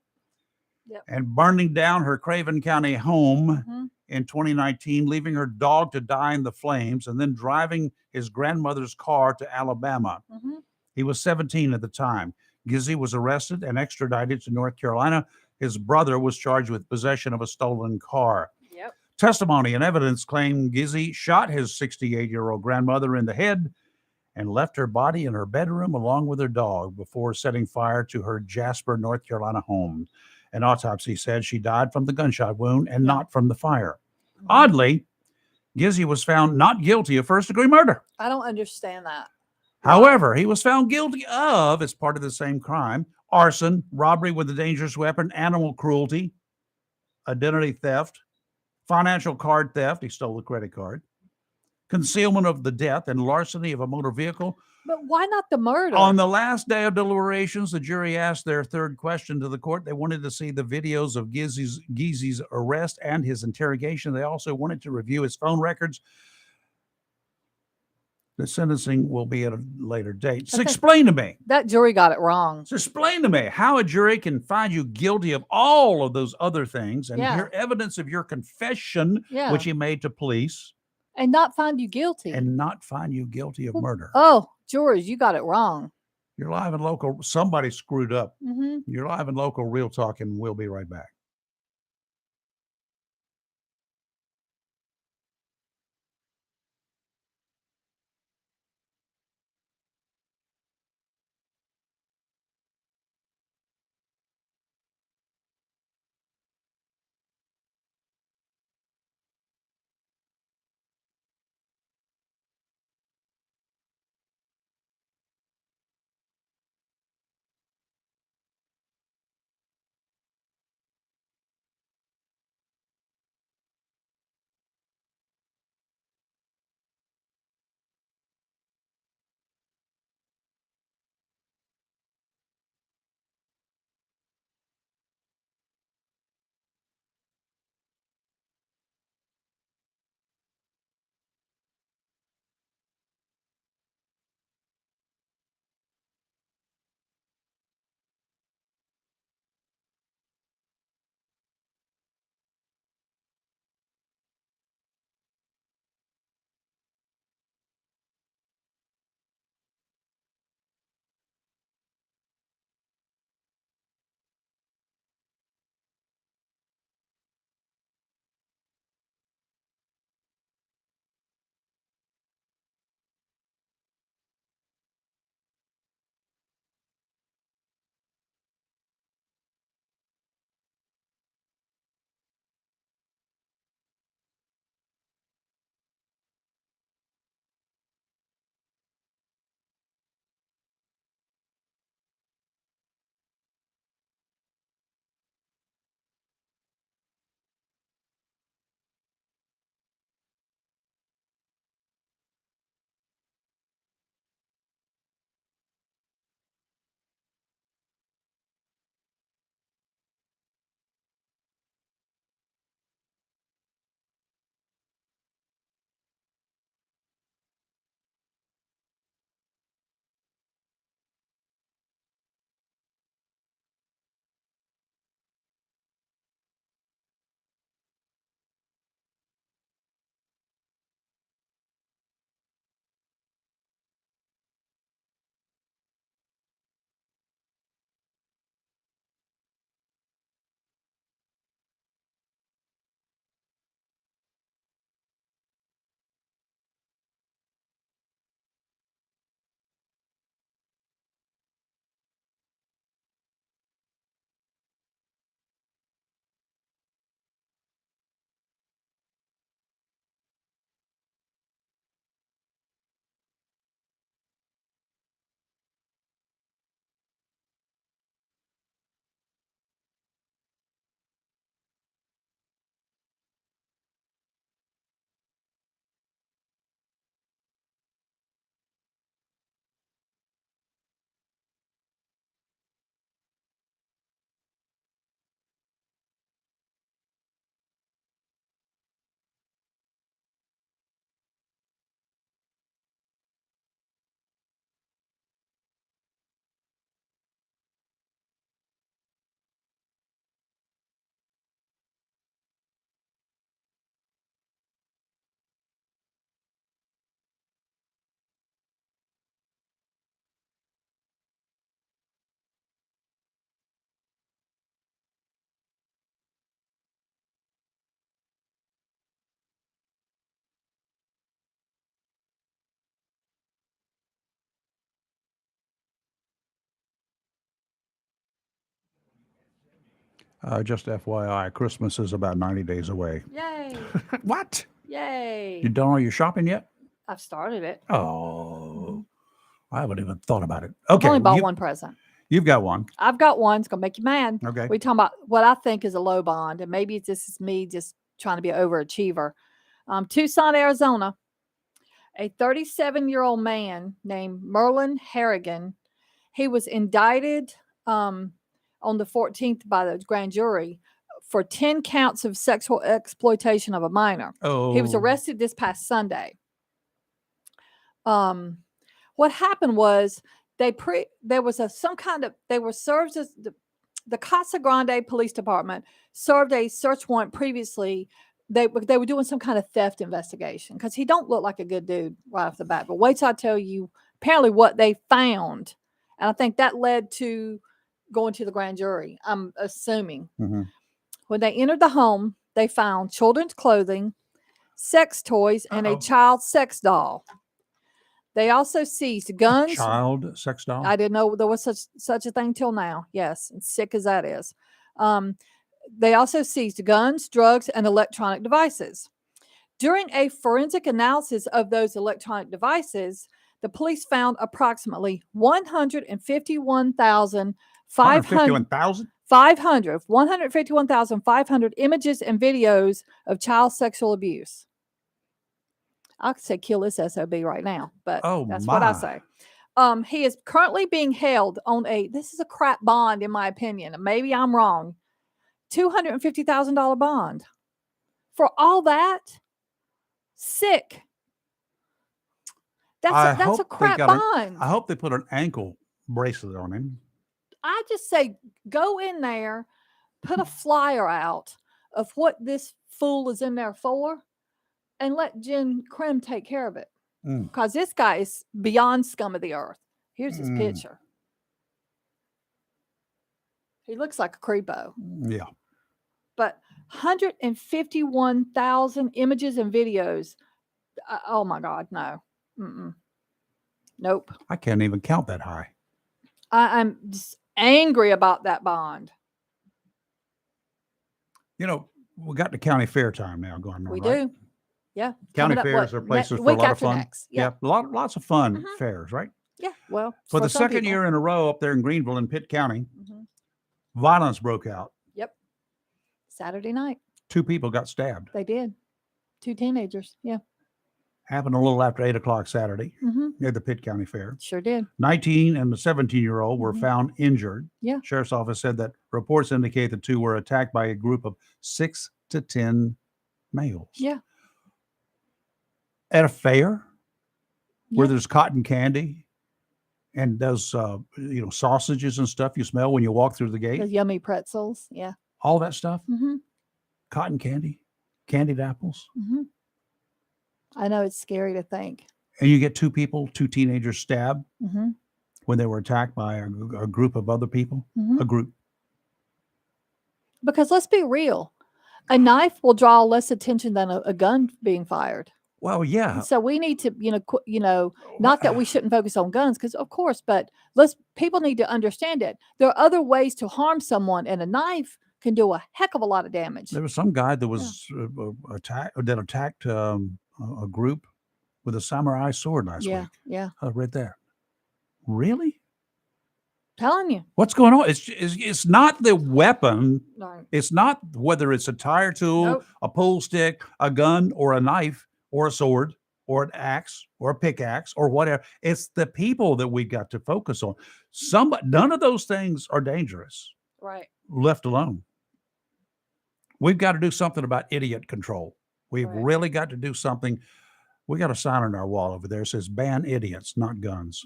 And burning down her Craven County home in 2019, leaving her dog to die in the flames, and then driving his grandmother's car to Alabama. He was 17 at the time. Gizzy was arrested and extradited to North Carolina. His brother was charged with possession of a stolen car. Testimony and evidence claim Gizzy shot his 68-year-old grandmother in the head and left her body in her bedroom along with her dog before setting fire to her Jasper, North Carolina home. An autopsy said she died from the gunshot wound and not from the fire. Oddly, Gizzy was found not guilty of first-degree murder. I don't understand that. However, he was found guilty of, as part of the same crime, arson, robbery with a dangerous weapon, animal cruelty, identity theft, financial card theft, he stole a credit card, concealment of the death, and larceny of a motor vehicle. But why not the murder? On the last day of deliberations, the jury asked their third question to the court. They wanted to see the videos of Gizzy's arrest and his interrogation. They also wanted to review his phone records. The sentencing will be at a later date. So explain to me. That jury got it wrong. So explain to me how a jury can find you guilty of all of those other things and hear evidence of your confession, which he made to police. And not find you guilty. And not find you guilty of murder. Oh, George, you got it wrong. You're live and local. Somebody screwed up. You're live and local Real Talk, and we'll be right back. Just FYI, Christmas is about 90 days away. Yay! What? Yay! You done all your shopping yet? I've started it. Oh, I haven't even thought about it. I've Okay. only bought one present. You've got one. I've got one. It's gonna make you mad. Okay. We talking about what I think is a low bond, and maybe this is me just trying to be an overachiever. Tucson, Arizona. A 37-year-old man named Merlin Harrigan. He was indicted on the 14th by the grand jury for 10 counts of sexual exploitation of a minor. Oh. He was arrested this past Sunday. What happened was they were served as the Casa Grande Police Department served a search warrant previously. They were doing some kind of theft investigation because he don't look like a good dude right off the bat. But wait till I tell you apparently what they found. And I think that led to going to the grand jury, I'm assuming. Mm-hmm. When they entered the home, they found children's clothing, sex toys, and a child sex doll. They also seized guns. A child sex doll? I didn't know there was such a thing till now. Yes, and sick as that is. They also seized guns, drugs, and electronic devices. During a forensic analysis of those electronic devices, the police found approximately 151,500 images and videos of child sexual abuse. I could say kill this SOB right now, but that's what I say. He is currently being held on this is a crap bond in my opinion. Maybe I'm wrong. $250,000 bond for all that. Sick. That's a crap bond. I hope they put an ankle bracelet on him. I just say go in there, put a flyer out of what this fool is in there for, and let Jen Krim take care of it. Because this guy is beyond scum of the earth. Here's his picture. He looks like a creepo. Yeah. But 151,000 images and videos. Oh my God, no. Nope. I can't even count that high. I'm just angry about that bond. You know, we got the county fair time now going on. We right? do. Yeah. County fairs are places for a lot of fun. Next. Yeah. Lots of fun fairs, right? Yeah. Well, for the second year in a row up there in Greenville in Pitt County, violence broke out. Yep. Saturday night. 2 people got stabbed. They did. 2 teenagers. Yeah. Happened a little after 8 o'clock Saturday near the Pitt County Fair. Sure did. 19 and the 17-year-old were found injured. Yeah. Sheriff's office said that reports indicate the 2 were attacked by a group of 6 to 10 males. Yeah. At a fair where there's cotton candy and those, sausages and stuff you smell when you walk through the gate. The yummy pretzels. Yeah. All that stuff. Cotton candy, candied apples. I know it's scary to think. And you get 2 teenagers stabbed when they were attacked by a group of other people. A group. Because let's be real. A knife will draw less attention than a gun being fired. Well, yeah. So we need to, not that we shouldn't focus on guns, because of course, but people need to understand it. There are other ways to harm someone, and a knife can do a heck of a lot of damage. There was some guy that was attacked a group with a samurai sword last week. Yeah. I read that. Really? Telling you. What's going on? It's not the weapon. No. It's not whether it's a tire tool, a pull stick, a gun, or a knife, or a sword, or an axe, or a pickaxe, or whatever. It's the people that we got to focus on. None of those things are dangerous. Right. Left alone. We've got to do something about idiot control. We've really got to do something. We got a sign on our wall over there that says ban idiots, not guns.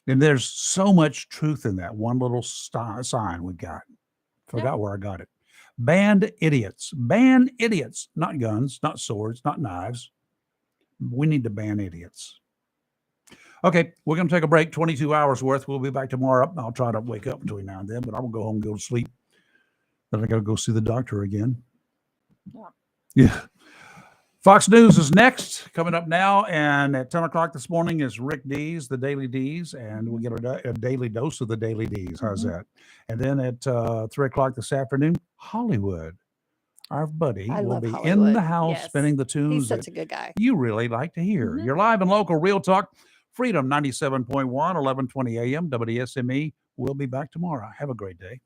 And there's so much truth in that one little sign we got. Forgot where I got it. Ban idiots, not guns, not swords, not knives. We need to ban idiots. Okay, we're going to take a break, 22 hours worth. We'll be back tomorrow. I'll try to wake up between now and then, but I will go home and go to sleep. Then I got to go see the doctor again. Yeah. Fox News is next, coming up now, and at 10 o'clock this morning is Rick D's, the Daily D's, and we get a daily dose of the Daily D's. How's that? And then at 3 o'clock this afternoon, Hollywood. Our buddy I will love be Hollywood. in the house Yes. spinning the tunes He's such that a good guy. you really like to hear. You're live and local, Real Talk, Freedom 97.1, 1120 a.m., WSME. We'll be back tomorrow. Have a great day.